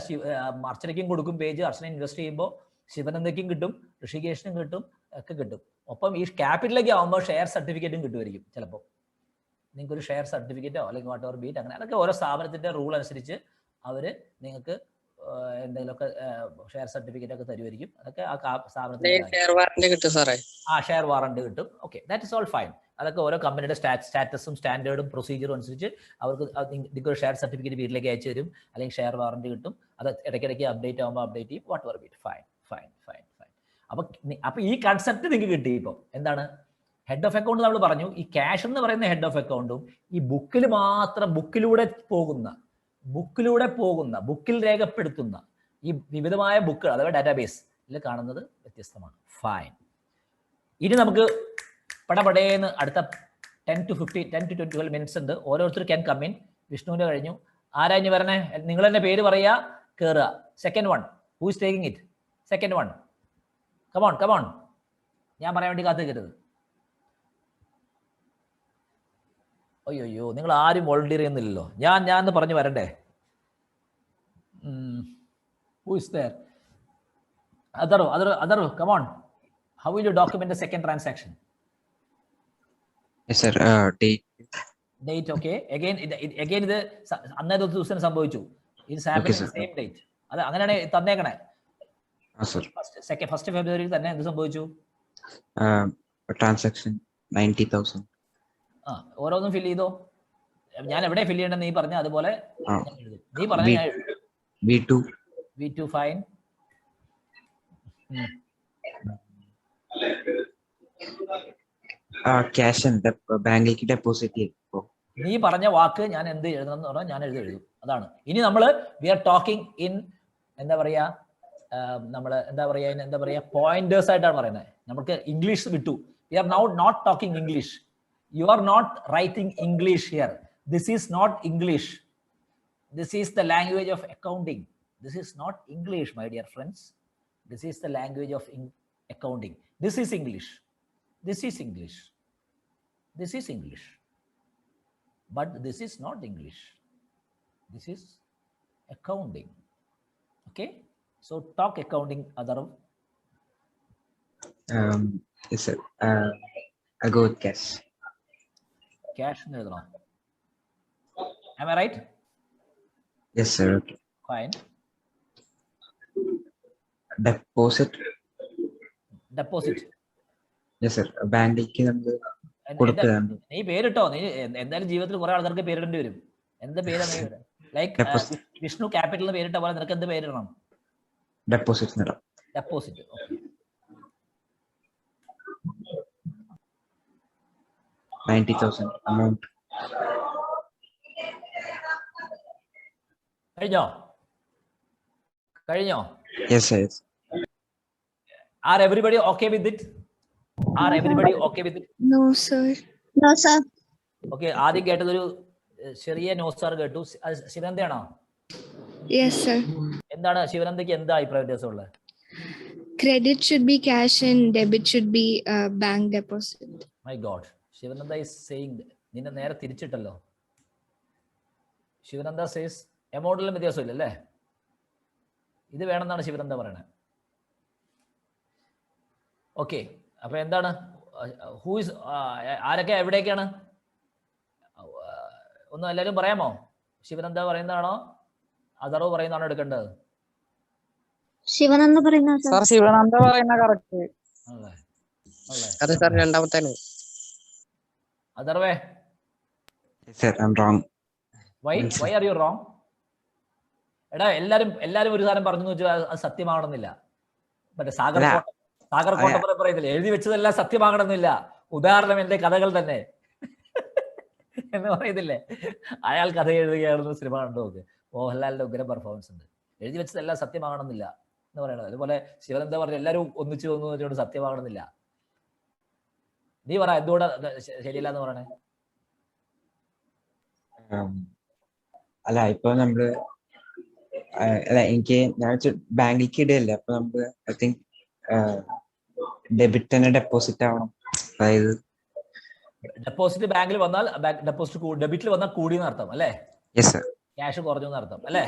അർച്ചനയ്ക്കും കൊടുക്കും പേജ്. അർച്ചന ഇൻവെസ്റ്റ് ചെയ്യുമ്പോൾ ശിവനന്ദയ്ക്കും കിട്ടും, ഋഷികേഷിനും കിട്ടും, ഒക്കെ കിട്ടും. ഒപ്പം ഈ ക്യാപിറ്റലിലേക്ക് ആകുമ്പോൾ ഷെയർ സർട്ടിഫിക്കറ്റും കിട്ടുമായിരിക്കും ചിലപ്പോൾ. നിങ്ങൾക്ക് ഒരു ഷെയർ സർട്ടിഫിക്കറ്റോ അല്ലെങ്കിൽ വാട്ട് എവർ ബീറ്റ്, അങ്ങനെ അതൊക്കെ ഓരോ സ്ഥാപനത്തിന്റെ റൂൾ അനുസരിച്ച് അവർ നിങ്ങൾക്ക് എന്തെങ്കിലുമൊക്കെ ഷെയർ സർട്ടിഫിക്കറ്റ് ഒക്കെ തരുമായിരിക്കും. അതൊക്കെ ആ സ്ഥാപനത്തിന് ഷെയർ വാറന്റ് കിട്ടും സാറേ. ഷെയർ വാറന്റ് കിട്ടും. Okay, that is all fine. അതൊക്കെ ഓരോ കമ്പനിയുടെ സ്റ്റാറ്റസും സ്റ്റാൻഡേർഡും പ്രൊസീജിയറും അനുസരിച്ച് അവർക്ക് നിങ്ങൾക്ക് ഒരു ഷെയർ സർട്ടിഫിക്കറ്റ് വീട്ടിലേക്ക് അയച്ചു തരും, അല്ലെങ്കിൽ ഷെയർ വാറന്റ് കിട്ടും. അത് ഇടയ്ക്കിടയ്ക്ക് അപ്ഡേറ്റ് ആകുമ്പോൾ അപ്ഡേറ്റ് ചെയ്യും. What ever beat. ഫൈൻ. അപ്പൊ ഈ കൺസെപ്റ്റ് നിങ്ങൾക്ക് കിട്ടി. ഇപ്പോൾ എന്താണ് ഹെഡ് ഓഫ് അക്കൗണ്ട് നമ്മൾ പറഞ്ഞു. ഈ ക്യാഷ് എന്ന് പറയുന്ന ഹെഡ് ഓഫ് അക്കൗണ്ടും ഈ ബുക്കിലൂടെ പോകുന്ന ബുക്കിൽ രേഖപ്പെടുത്തുന്ന ഈ വിവിധമായ ബുക്കുകൾ അഥവാ ഡാറ്റാബേസിൽ കാണുന്നത് വ്യത്യസ്തമാണ്. ഫൈൻ. ഇനി നമുക്ക് പടപടേന്ന് അടുത്ത 10 to 12 മിനിറ്റ്സ് ഉണ്ട്. ഓരോരുത്തർ ക്യാൻ കം ഇൻ. വിഷ്ണുവിന്റെ കഴിഞ്ഞു. ആരാ ഇനി വരണേ? നിങ്ങൾ തന്നെ പേര് പറയുക, കയറുക. Second one, who is taking it? Second one, come on. ഞാൻ പറയാൻ വേണ്ടി കാത്തിക്കരുത്. അയ്യോ, നിങ്ങൾ ആരും വോളണ്ടിയർ ചെയ്യുന്നില്ലല്ലോ. ഞാൻ എന്ന് പറഞ്ഞു വരണ്ടേ? Who is there? Other, come on. How will you document the second transaction? Yes sir, date. Okay, again ഇത് അന്നേരത്തെ ദിവസം സംഭവിച്ചു. It's happening same date. അത് അങ്ങനെയാണ് തന്നേക്കണേ. ഫസ്റ്റ് ഫെബ്രുവരി തന്നെ എന്ത് സംഭവിച്ചു? ട്രാൻസാക്ഷൻ 90,000. ഓരോന്നും ഫിൽ ചെയ്തോ. ഞാൻ എവിടെ ഫിൽ ചെയ്യണമെന്ന് നീ പറഞ്ഞ അതുപോലെ നീ പറഞ്ഞ V2 ഫൈൻ. ക്യാഷ് ബാങ്കിലേക്ക് ഡെപ്പോസിറ്റ് ചെയ്തു. നീ പറഞ്ഞ വാക്ക് ഞാൻ എന്ത് എഴുതണം എന്ന് പറഞ്ഞാൽ ഞാൻ എഴുതും. അതാണ്. ഇനി നമ്മൾ വി ആർ ടോക്കിംഗ് ഇൻ എന്താ പറയാ നമ്മൾ എന്താ പറയാ പോയിന്റേഴ്സ് ആയിട്ടാണ് പറയുന്നത്. നമുക്ക് ഇംഗ്ലീഷ് വിട്ടു. We are now not talking English. You are not writing English here. This is not English. This is the language of accounting. This is not English, my dear friends. This is the language of accounting. This is English. This is English. This is English. But this is not English. This is accounting. Okay? So talk accounting, Adarav. Yes, sir. I'll go with cash. Cash. Am I right? Yes, sir. Okay. Fine. Deposit. Yes, sir. ബാങ്കിലേക്ക് നമ്മൾ കൊടുത്തതാണ്. നീ പേരിട്ടോ. നീ എന്തായാലും ജീവിതത്തിൽ കുറെ ആൾക്കാർക്ക് പേരിടേണ്ടി വരും. എന്ത് പേരാണ്? ലൈക്ക് വിഷ്ണു ക്യാപിറ്റൽ പേരിട്ട പോലെ നിനക്ക് എന്ത് പേരിടണം? ഡെപ്പോസിറ്റ് ഇടാം. ഡെപ്പോസിറ്റ്. ഓക്കെ. 90,000 amount. കഴിഞ്ഞോ? Yes, sir. Yes. Are everybody okay with it? No, sir. No, sir. Okay, ആദ്യം കേട്ടതൊരു ചെറിയ നോ സാർ കേട്ടു. ശിവനന്ദയാണോ? Yes, sir. എന്താണ് ശിവനന്ദയ്ക്ക് എന്താ അഭിപ്രായ വ്യത്യാസമുള്ളത്? Credit should be cash and debit should be bank deposit. My God, Sivananda is saying നിന്നെ നേരെ തിരിച്ചിട്ടല്ലോ. ശിവനന്ദ says എമൗണ്ടിലും വ്യത്യാസമില്ല അല്ലേ? ഇത് വേണമെന്നാണ് ശിവനന്ദ പറയണത്. ഓക്കെ, അപ്പൊ എന്താണ് ഹൂസ് ആരൊക്കെ എവിടെയൊക്കെയാണ് ഒന്ന് എല്ലാവരും പറയാമോ? ശിവനന്ദ പറയുന്നതാണോ അതറോ പറയുന്നതാണോ എടുക്കേണ്ടത്? ശിവനന്ദ പറയുന്ന സാർ ശിവനന്ദ പറയുന്ന കറക്റ്റ്. അതെ സാർ, രണ്ടാമത്തെ അതർവേ? Yes, sir. I'm wrong. Why are you wrong? എടാ എല്ലാരും ഒരു സാധനം പറഞ്ഞു വെച്ചാൽ അത് സത്യമാകണമെന്നില്ല. മറ്റേ സാഗർ കോട്ടപ്പുറ പറയുന്നില്ല, എഴുതി വെച്ചതെല്ലാം സത്യമാകണമെന്നില്ല. ഉദാഹരണം എന്റെ കഥകൾ തന്നെ എന്ന് പറയുന്നില്ലേ? അയാൾ കഥ എഴുതുകയാണെന്ന് സിനിമ കണ്ടു നോക്ക്. മോഹൻലാലിന്റെ ഉഗ്ര പെർഫോമൻസ് ഉണ്ട്. എഴുതി വെച്ചതെല്ലാം സത്യമാകണമെന്നില്ല എന്ന് പറയണത്. അതുപോലെ ശിവനന്ദ പറഞ്ഞു എല്ലാവരും ഒന്നിച്ചു വന്നു വെച്ചുകൊണ്ട് സത്യമാകണമെന്നില്ല. നീ പറ എന്തുകൂടെ ശരിയല്ല എന്ന് പറയണേ? അല്ല, ഇപ്പൊ നമ്മള് അല്ല, ഞാൻ ബാങ്കിലേക്ക് ഇടയല്ലേ, അപ്പൊ നമ്മള് ഐ തിങ്ക് ഡെബിറ്റ് തന്നെ ഡെപ്പോസിറ്റ് ആവണം. അതായത് ഡെപ്പോസിറ്റ് ബാങ്കിൽ വന്നാൽ ഡെപ്പോസിറ്റ് ഡെബിറ്റിൽ വന്നാൽ കൂടി എന്നർത്ഥം അല്ലേ? Yes sir. ക്യാഷ് കുറഞ്ഞു എന്നർത്ഥം അല്ലേ?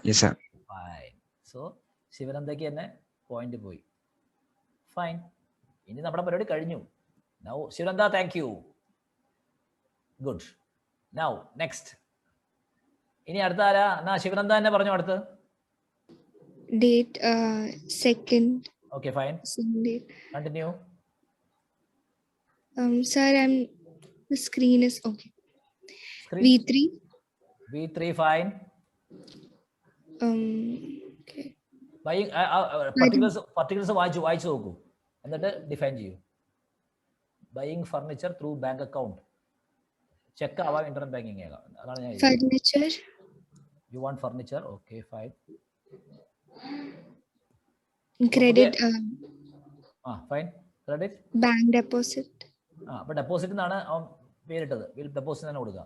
Yes sir. ഫൈൻ. സോ ശിവനന്ദയ്ക്ക് തന്നെ പോയിന്റ് പോയി. ഫൈൻ. ഇനി നമ്മുടെ പരിപാടി കഴിഞ്ഞു. Now Sivananda, thank you. Good. Now next. ഇനി അടുത്ത ആരാ? എന്നാ ശിവനന്ദ തന്നെ പറഞ്ഞു അടുത്ത്. Date 2nd. Okay, fine. Sunday. Continue. Sir, the screen is okay. Screen? V3, fine. Okay. Buying particulars വായിച്ചു നോക്കൂ, എന്നിട്ട് ഡിഫൈൻ ചെയ്യൂ. Buying furniture through bank account. Check ആവാം, ഇന്റർനെറ്റ് ബാങ്കിങ് ആകാം. അതാണ് ഞാൻ. Furniture. You want furniture? Okay, fine. Credit. Fine. Credit. Bank deposit. അപ്പൊ ഡെപ്പോസിറ്റ് എന്നാണ് അവൻ പേരിട്ടത്. ഡെപ്പോസിറ്റ് തന്നെ കൊടുക്കുക.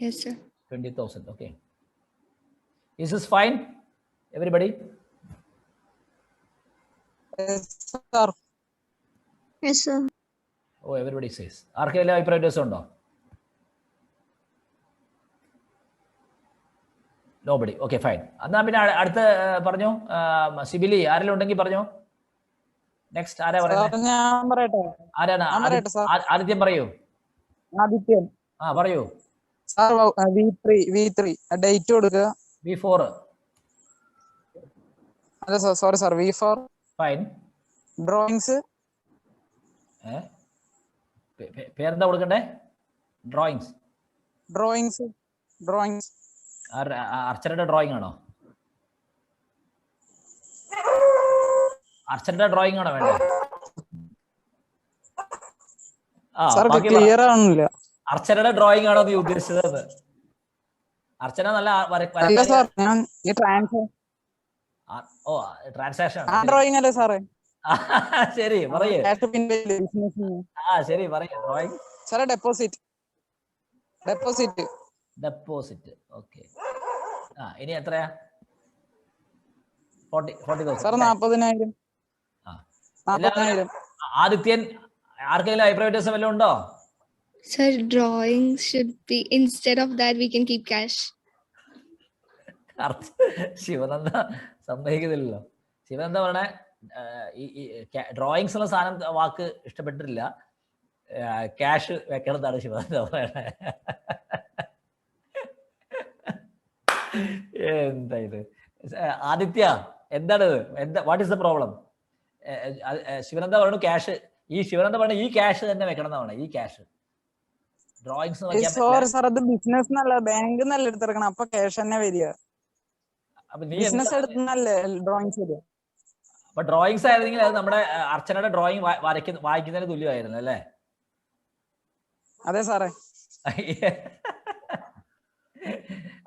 Yes, sir. 20,000. Okay. Is this fine, everybody? Yes, sir. Yes, sir. Oh, everybody says. ആർക്കെല്ലാം അഭിപ്രായ വ്യത്യാസം ഉണ്ടോ? Nobody. Okay, fine. എന്നാ പിന്നെ അടുത്ത പറഞ്ഞു. സിബിലി ആരെല്ലാം ഉണ്ടെങ്കിൽ പറഞ്ഞു. നെക്സ്റ്റ് ആരാ പറയുന്നത്? ഞാൻ പറയട്ടെ. ആരാണ്? ആദിത്യം പറയൂ. ആദിത്യൻ. പറയൂ. സാർ V3 ഡേറ്റ് കൊടുക്കുക. V4. അല്ല sir, sorry sir, V4. Fine. Drawings. പേരെന്താ കൊടുക്കണ്ടേ? ഡ്രോയിങ്സ്. അർച്ചനയുടെ ഡ്രോയിങ് ആണോ? അർച്ചനയുടെ ഡ്രോയിങ് ആണോ വേണ്ടത്? ക്ലിയർ ആവുന്നില്ല. അർച്ചനയുടെ ഡ്രോയിങ് ആണോ നീ ഉദ്ദേശിച്ചത്? അർച്ചന നല്ല അല്ല സാർ, ഞാൻ ഈ ഓ ട്രാൻസാക്ഷൻ ആ ഡ്രോയിങ് അല്ലേ സാറേ? ശരി പറയൂ. ശരി പറയൂ. ഡ്രോയിങ് സാറേ ഡെപ്പോസിറ്റ്. ഓക്കെ. ഇനി എത്രയാ? 40,000 സാർ 40,000. ആദിത്യൻ, ആർക്കെങ്കിലും അഭിപ്രായ വ്യത്യാസം വല്ലതും ഉണ്ടോ? Sir, drawings should be, instead of that, we can keep cash. Sivananda സമ്മതിക്കുന്നില്ലല്ലോ. Sivananda പറഞ്ഞ ഈ ഡ്രോയിങ്സ് ഉള്ള സാധനം വാക്ക് ഇഷ്ടപ്പെട്ടിട്ടില്ല, ക്യാഷ് വെക്കണതാണ് ശിവനന്ദ പറയണേ. എന്താ ഇത്? ആദിത്യ, എന്താണ് what is the problem? Sivananda പറഞ്ഞു ക്യാഷ്, ശിവനന്ദ പറഞ്ഞു ഈ ക്യാഷ് തന്നെ വെക്കണം എന്നാണ്. ഈ ക്യാഷ് ഡ്രോയിങ്സ് സാർ അത് ബിസിനസ് നല്ല ബാങ്ക് നല്ല എടുത്തിറക്കണം, അപ്പൊ ക്യാഷ് തന്നെ വരിക. ബിസിനസ് എടുക്കുന്നല്ലേ ഡ്രോയിങ്സ് വരിക. അപ്പൊ ഡ്രോയിങ്സ് ആയിരുന്നെങ്കിൽ അത് നമ്മുടെ അർച്ചനയുടെ ഡ്രോയിങ് വായിക്കുന്നതിന് തുല്യമായിരുന്നു അല്ലേ? അതെ സാറേ.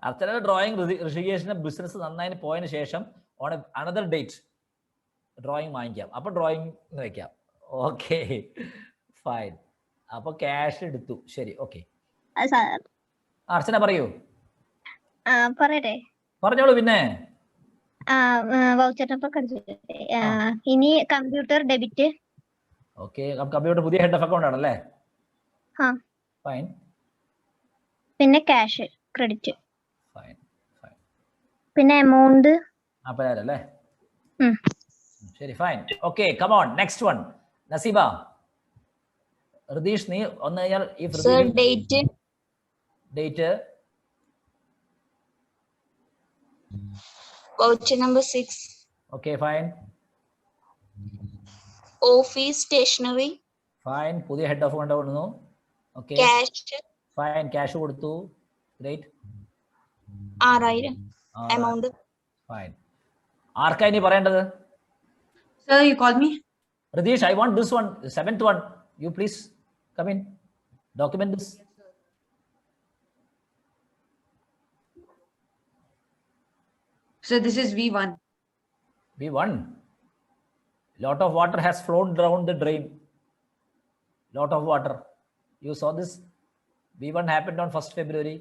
അർച്ചനയുടെ ഡ്രോയിങ് ഋഷികേഷിന്റെ ബിസിനസ് നന്നായി പോയതിനു ശേഷം ഓൺ അനദർ ഡേറ്റ് ഡ്രോയിങ് വാങ്ങിക്കാം, അപ്പൊ ഡ്രോയിങ് വെക്കാം. Okay fine. അപ്പൊ ക്യാഷ് എടുത്തു. ശരി, ഓക്കെ. അർച്ചന പറയൂ. പറയട്ടെ? പറഞ്ഞോളൂ. പിന്നെ വൗച്ചർ നമ്പർ കണ്ടില്ലേ? ഇനി കമ്പ്യൂട്ടർ ഡെബിറ്റ്. ഓക്കെ, കമ്പ്യൂട്ടർ പുതിയ ഹെഡ് ഓഫ് അക്കൗണ്ട് ആണല്ലേ? ഫൈൻ. പിന്നെ ക്യാഷ് ക്രെഡിറ്റ്. ഫൈൻ. പിന്നെ എമൗണ്ട് 40,000 അല്ലേ? ശരി, fine. Okay, come on, next one. Naseeba, Ritheesh, നീ ഒന്ന് കഴിഞ്ഞാൽ ഈ date voucher number 6. Okay, fine. Office stationery. Fine. പുതിയ ഹെഡ് ഓഫ് കൊണ്ടുവന്നു. Okay. Cash. Fine. Cash കൊടുത്തു. Great. 6,000 amount. Fine. ആർക്കാ ഇനി പറയേണ്ടത്? Sir, you called me? Radish, I want this one, the 7th one. You please come in. Document this. So this is V1. V1. Lot of water has flown down the drain. Lot of water. You saw this? V1 happened on 1st February.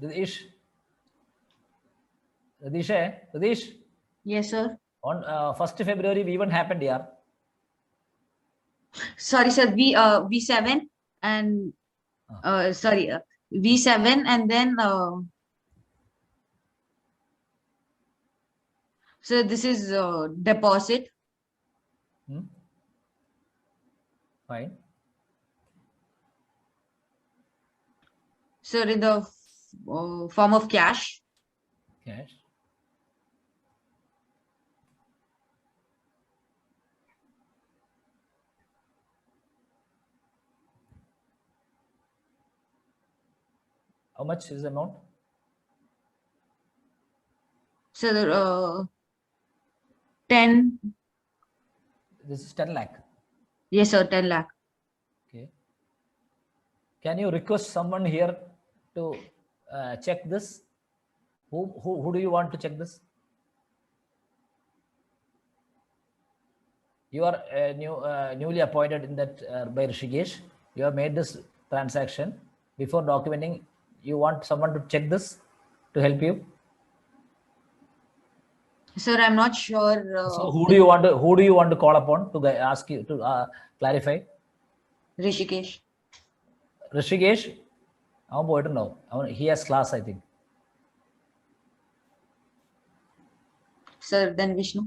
Radish? Radish? Yes, sir. On 1st February, V1 happened here. Sorry, sir. V7 and V7 and then so this is deposit. Fine. Sir, in the form of cash. Cash. How much is the amount? Sir, 10. This is 10 lakh. Yes, sir, 10 lakh. Okay. Can you request someone here to check this? Who do you want to check this? You are newly appointed in that by Rishikesh. You have made this transaction. Before documenting, you want someone to check this to help you? Sir, I'm not sure. So who do you want to call upon to ask you to clarify? Rishikesh. Rishikesh? I don't know. He has class, I think. Sir, then Vishnu.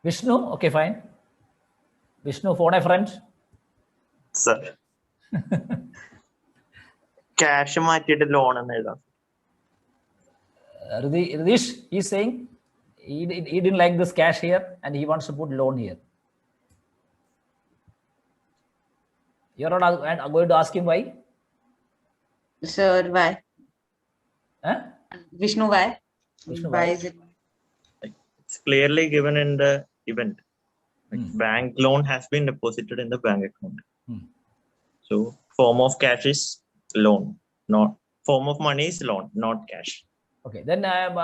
Vishnu? Okay, fine. Vishnu, phone a friend. Sir. Cash മാറ്റിയിട്ട് ലോൺ എന്ന് എഴുതാം. Radish, he's saying he didn't like this cash here and he wants to put loan here. You're not going to ask him why? Sir, why? Huh? Vishnu, why? Vishnu, why is it? It's clearly given in the event. Bank loan has been deposited in the bank account. Hmm. So form of cash is loan, not form of money is loan, not cash. Okay, then I am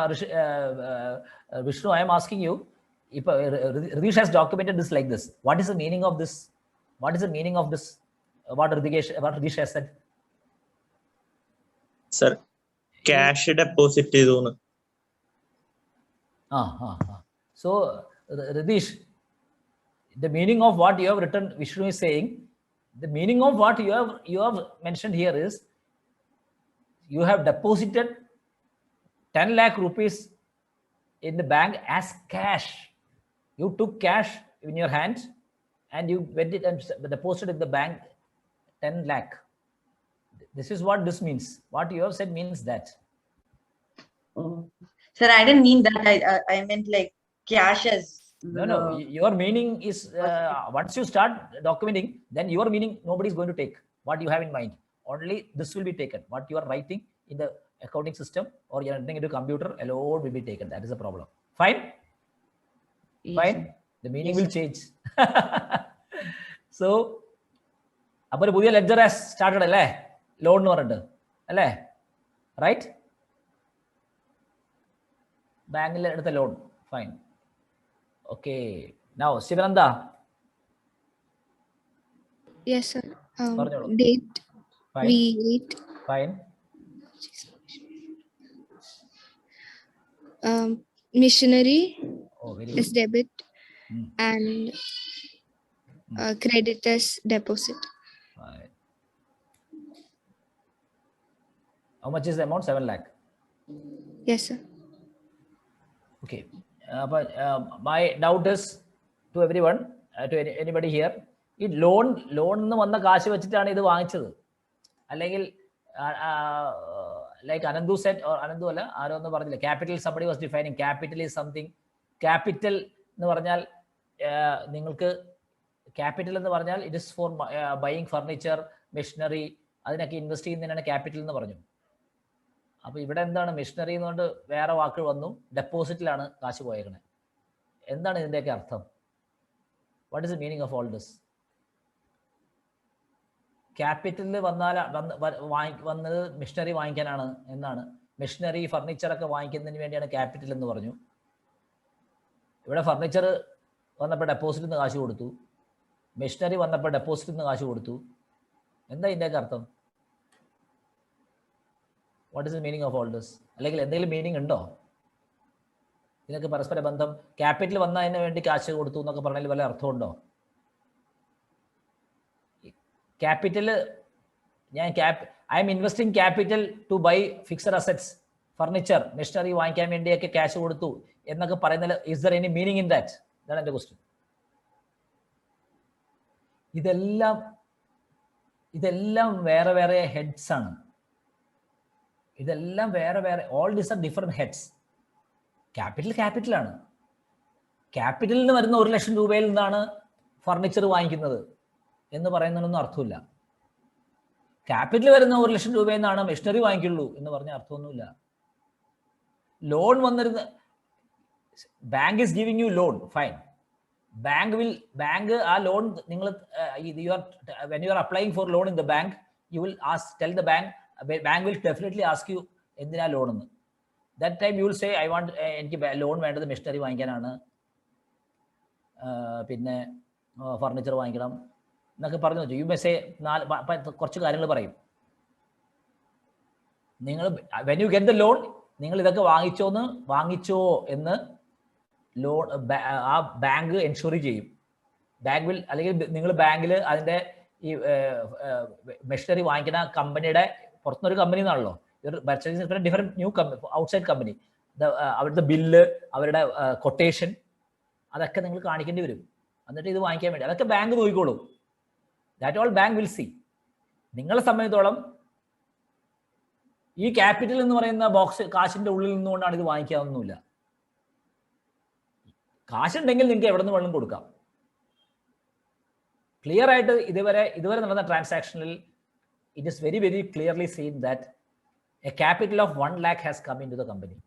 Vishnu, I am asking you, if Ridish has documented this like this, what is the meaning of this? What is the meaning of this? What Ridish has said? Sir, cash deposit ചെയ്തു. So Ridish, the meaning of what you have written, Vishnu is saying, the meaning of what you have mentioned here is, you have deposited 10 lakh rupees in the bank as cash. You took cash in your hand and you went it and deposited in the bank 10 lakh. This is what this means. What you have said means that. Oh. Sir, I didn't mean that. I meant like cash as. No. Your meaning is once you start documenting, then your meaning nobody is going to take what you have in mind. Only this will be taken. What you are writing in the accounting system or you're entering into computer alone will be taken. That is the problem. Fine? Yes, Fine? sir. The meaning Yes, will change. So, appo oru pudhiya ledger has started alle loan nu parayittu alle, right? Bank il edutha loan. Fine. Okay. Now Sivananda. Yes, sir. പറഞ്ഞോളൂ. Date Fine. V8. Fine. Missionary Oh, very is good. debit Hmm. and credit as deposit. Fine. How much is the amount? 7 lakh. Yes, sir. Okay. But my doubt is to everyone, to anybody here, ഈ ലോൺ എന്ന് വന്ന കാശ് വെച്ചിട്ടാണ് ഇത് വാങ്ങിച്ചത്, അല്ലെങ്കിൽ like Ananthu set or Ananthu അല്ല ആരോ ഒന്ന് പറഞ്ഞില്ല, capital somebody was defining capital is something. Capital എന്ന് പറഞ്ഞാൽ നിങ്ങൾക്ക് ക്യാപിറ്റൽ എന്ന് പറഞ്ഞാൽ it is for buying furniture, machinery, അതിനൊക്കെ ഇൻവെസ്റ്റ് ചെയ്യുന്നതിനാണ് ക്യാപിറ്റൽ എന്ന് പറഞ്ഞു. അപ്പോൾ ഇവിടെ എന്താണ് മെഷീനറി എന്നുകൊണ്ട് വേറെ വാക്കുകൾ വന്നു, ഡെപ്പോസിറ്റിലാണ് കാശ് പോയേക്കണേ. എന്താണ് ഇതിൻ്റെയൊക്കെ അർത്ഥം? What is the meaning of all this? ക്യാപിറ്റലിൽ വന്നത് മെഷീനറി വാങ്ങിക്കാനാണ് എന്നാണ്. മെഷീനറി ഫർണിച്ചറൊക്കെ വാങ്ങിക്കുന്നതിന് വേണ്ടിയാണ് ക്യാപിറ്റൽ എന്ന് പറഞ്ഞു. ഇവിടെ ഫർണിച്ചർ വന്നപ്പോൾ ഡെപ്പോസിറ്റിൽ നിന്ന് കാശ് കൊടുത്തു, മെഷീനറി വന്നപ്പോൾ ഡെപ്പോസിറ്റിൽ നിന്ന് കാശ് കൊടുത്തു. എന്താ ഇതിൻ്റെയൊക്കെ അർത്ഥം? What is the meaning of all this? അല്ലെങ്കിൽ എന്തെങ്കിലും മീനിങ് ഉണ്ടോ ഇതിനൊക്കെ? പരസ്പര ബന്ധം, ക്യാപിറ്റൽ വന്നതിന് വേണ്ടി കാശ് കൊടുത്തു എന്നൊക്കെ പറഞ്ഞാൽ വല്ല അർത്ഥമുണ്ടോ? Capital I am investing capital to buy fixed assets, furniture, machinery വാങ്ങിക്കാൻ വേണ്ടിയൊക്കെ ക്യാഷ് കൊടുത്തു എന്നൊക്കെ പറയുന്നതിൽ is there any meaning in that? ഇതാണ് എൻ്റെ ക്വസ്റ്റ്യൻ. ഇതെല്ലാം വേറെ വേറെ ഹെഡ്സ് ആണ്. ഇതെല്ലാം വേറെ വേറെ, all these are different heads. ക്യാപിറ്റലാണ്. ക്യാപിറ്റലിൽ നിന്ന് വരുന്ന 1 ലക്ഷം രൂപയിൽ നിന്നാണ് ഫർണിച്ചർ വാങ്ങിക്കുന്നത് എന്ന് പറയുന്നതിനൊന്നും അർത്ഥമില്ല. ക്യാപിറ്റൽ വരുന്ന 1 ലക്ഷം രൂപയിൽ നിന്നാണ് മെഷീനറി വാങ്ങിക്കുള്ളൂ എന്ന് പറഞ്ഞ അർത്ഥമൊന്നുമില്ല. ലോൺ വന്നിരുന്ന bank is giving you loan, fine. Bank ആ ലോൺ നിങ്ങൾ when you are applying for loan in the bank, you will tell the bank will definitely ask you എന്തിനാ ലോൺ എന്ന്. That time you will say I want എനിക്ക് ലോൺ വേണ്ടത് മെഷീനറി വാങ്ങിക്കാനാണ്, പിന്നെ ഫർണിച്ചർ വാങ്ങിക്കണം എന്നൊക്കെ പറഞ്ഞു വെച്ചു. യു മേ സേ കുറച്ച് കാര്യങ്ങൾ പറയും. നിങ്ങൾ when you get the loan, നിങ്ങൾ ഇതൊക്കെ വാങ്ങിച്ചോ എന്ന് ലോൺ ആ ബാങ്ക് എൻഷുർ ചെയ്യും. അല്ലെങ്കിൽ നിങ്ങൾ ബാങ്കിൽ അതിൻ്റെ ഈ മെഷീനറി വാങ്ങിക്കുന്ന കമ്പനിയുടെ പുറത്തുനിന്നൊരു കമ്പനി എന്നാണല്ലോ ഡിഫറെന്റ് ന്യൂ ഔട്ട്സൈഡ് കമ്പനി, അവരുടെ ബില്ല്, അവരുടെ കൊട്ടേഷൻ, അതൊക്കെ നിങ്ങൾ കാണിക്കേണ്ടി വരും. എന്നിട്ട് ഇത് വാങ്ങിക്കാൻ വേണ്ടി അതൊക്കെ ബാങ്ക് നോക്കിക്കോളും. That all bank will see. നിങ്ങളെ സംബന്ധിച്ചോളം ഈ ക്യാപിറ്റൽ എന്ന് പറയുന്ന ബോക്സ് കാശിന്റെ ഉള്ളിൽ നിന്നുകൊണ്ടാണ് ഇത് വാങ്ങിക്കാവുന്നില്ല. കാശുണ്ടെങ്കിൽ നിങ്ങൾക്ക് എവിടെ നിന്ന് വെള്ളം കൊടുക്കാം. ക്ലിയർ ആയിട്ട് ഇതുവരെ നടന്ന ട്രാൻസാക്ഷനിൽ it is very very clearly seen that a capital of 1 lakh has come into the company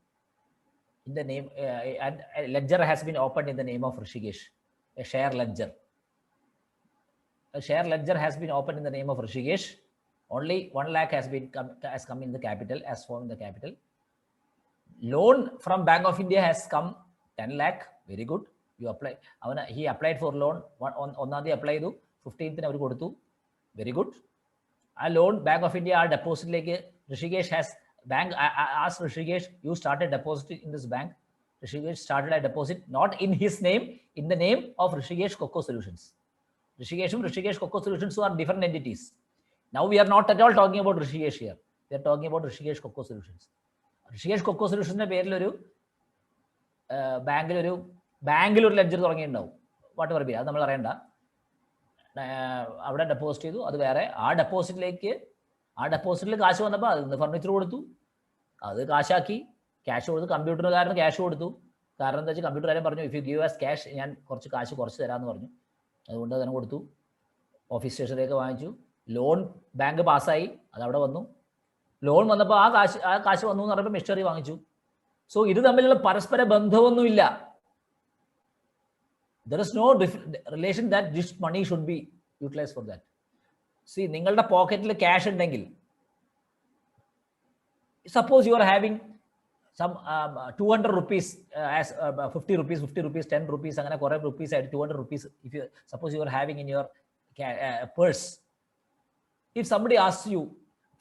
in the name and a ledger has been opened in the name of Rishikesh. a share ledger. A share ledger has been opened in the name of Rishikesh. Only 1 lakh has come in the capital, as formed in the capital. Loan from Bank of India has come 10 lakh. Very good. You apply. He applied for loan. On the apply 15th. Very good. A loan, Bank of India deposit like Rishikesh has bank. I asked Rishikesh, you started depositing in this bank. Rishikesh started a deposit not in his name, in the name of Rishikesh Cocoa Solutions. Rishikesh and Rishikesh Cocoa Solutions are different entities. Now we are not at all talking about Rishikesh here. We are talking about Rishikesh Cocoa Solutions. Rishikesh Cocoa Solutions is a Bangalore ledger. Whatever be, that's അവിടെ ഡെപ്പോസിറ്റ് ചെയ്തു. അത് വേറെ. ആ ഡെപ്പോസിറ്റിൽ കാശ് വന്നപ്പോൾ അത് ഫർണിച്ചർ കൊടുത്തു, അത് കാശാക്കി, ക്യാഷ് കൊടുത്തു. കമ്പ്യൂട്ടറുകാരന് ക്യാഷ് കൊടുത്തു. കാരണം എന്താ വെച്ചാൽ കമ്പ്യൂട്ടറുകാരൻ പറഞ്ഞു, if you give us cash, ഞാൻ കുറച്ച് കാശ് കുറച്ച് തരാമെന്ന് പറഞ്ഞു. അതുകൊണ്ട് അതിനെ കൊടുത്തു. ഓഫീസ് സ്റ്റേഷനിലേക്ക് വാങ്ങിച്ചു. ലോൺ ബാങ്ക് പാസ്സായി, അതവിടെ വന്നു. ലോൺ വന്നപ്പോൾ ആ കാശ് വന്നു എന്ന് പറയുമ്പോൾ മിസ്റ്ററി വാങ്ങിച്ചു. സോ ഇത് തമ്മിലുള്ള പരസ്പര ബന്ധമൊന്നുമില്ല. There is no relation that this money should be utilized for that. See, നിങ്ങളുടെ പോക്കറ്റിൽ ക്യാഷ് ഉണ്ടെങ്കിൽ, suppose you are having some 200 rupees as 50 rupees, 10 rupees, അങ്ങനെ കുറേ rupees ആയിട്ട് 200 rupees. If you suppose you are having in your purse, if somebody asks you,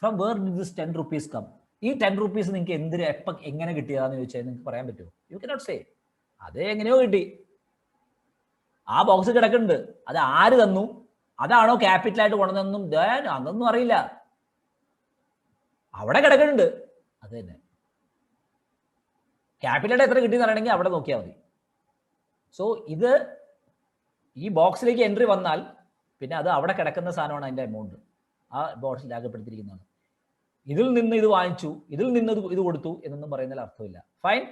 from where did this 10 rupees come? ഈ 10 rupees നിങ്ങൾക്ക് എന്തിന് എപ്പം എങ്ങനെ കിട്ടിയതാന്ന് ചോദിച്ചാൽ നിങ്ങൾക്ക് പറയാൻ പറ്റുമോ? You cannot say. അതേ എങ്ങനെയോ കിട്ടി. ആ ബോക്സ് കിടക്കുന്നുണ്ട്. അത് ആര് തന്നു, അതാണോ ക്യാപിറ്റലായിട്ട് കൊണ്ടുവന്നെന്നും അതൊന്നും അറിയില്ല. അവിടെ കിടക്കുന്നുണ്ട്. അത് തന്നെ ക്യാപിറ്റലായിട്ട് എത്ര കിട്ടിയെന്ന് അറിയണമെങ്കിൽ അവിടെ നോക്കിയാൽ മതി. സോ ഇത് ഈ ബോക്സിലേക്ക് എൻട്രി വന്നാൽ പിന്നെ അത് അവിടെ കിടക്കുന്ന സാധനമാണ് അതിൻ്റെ എമൗണ്ട്. ആ ബോക്സിൽ രേഖപ്പെടുത്തിയിരിക്കുന്നതാണ്. ഇതിൽ നിന്ന് ഇത് വാങ്ങിച്ചു, ഇതിൽ നിന്ന് ഇത് കൊടുത്തു എന്നൊന്നും പറയുന്നതിൽ അർത്ഥമില്ല. ഫൈൻ.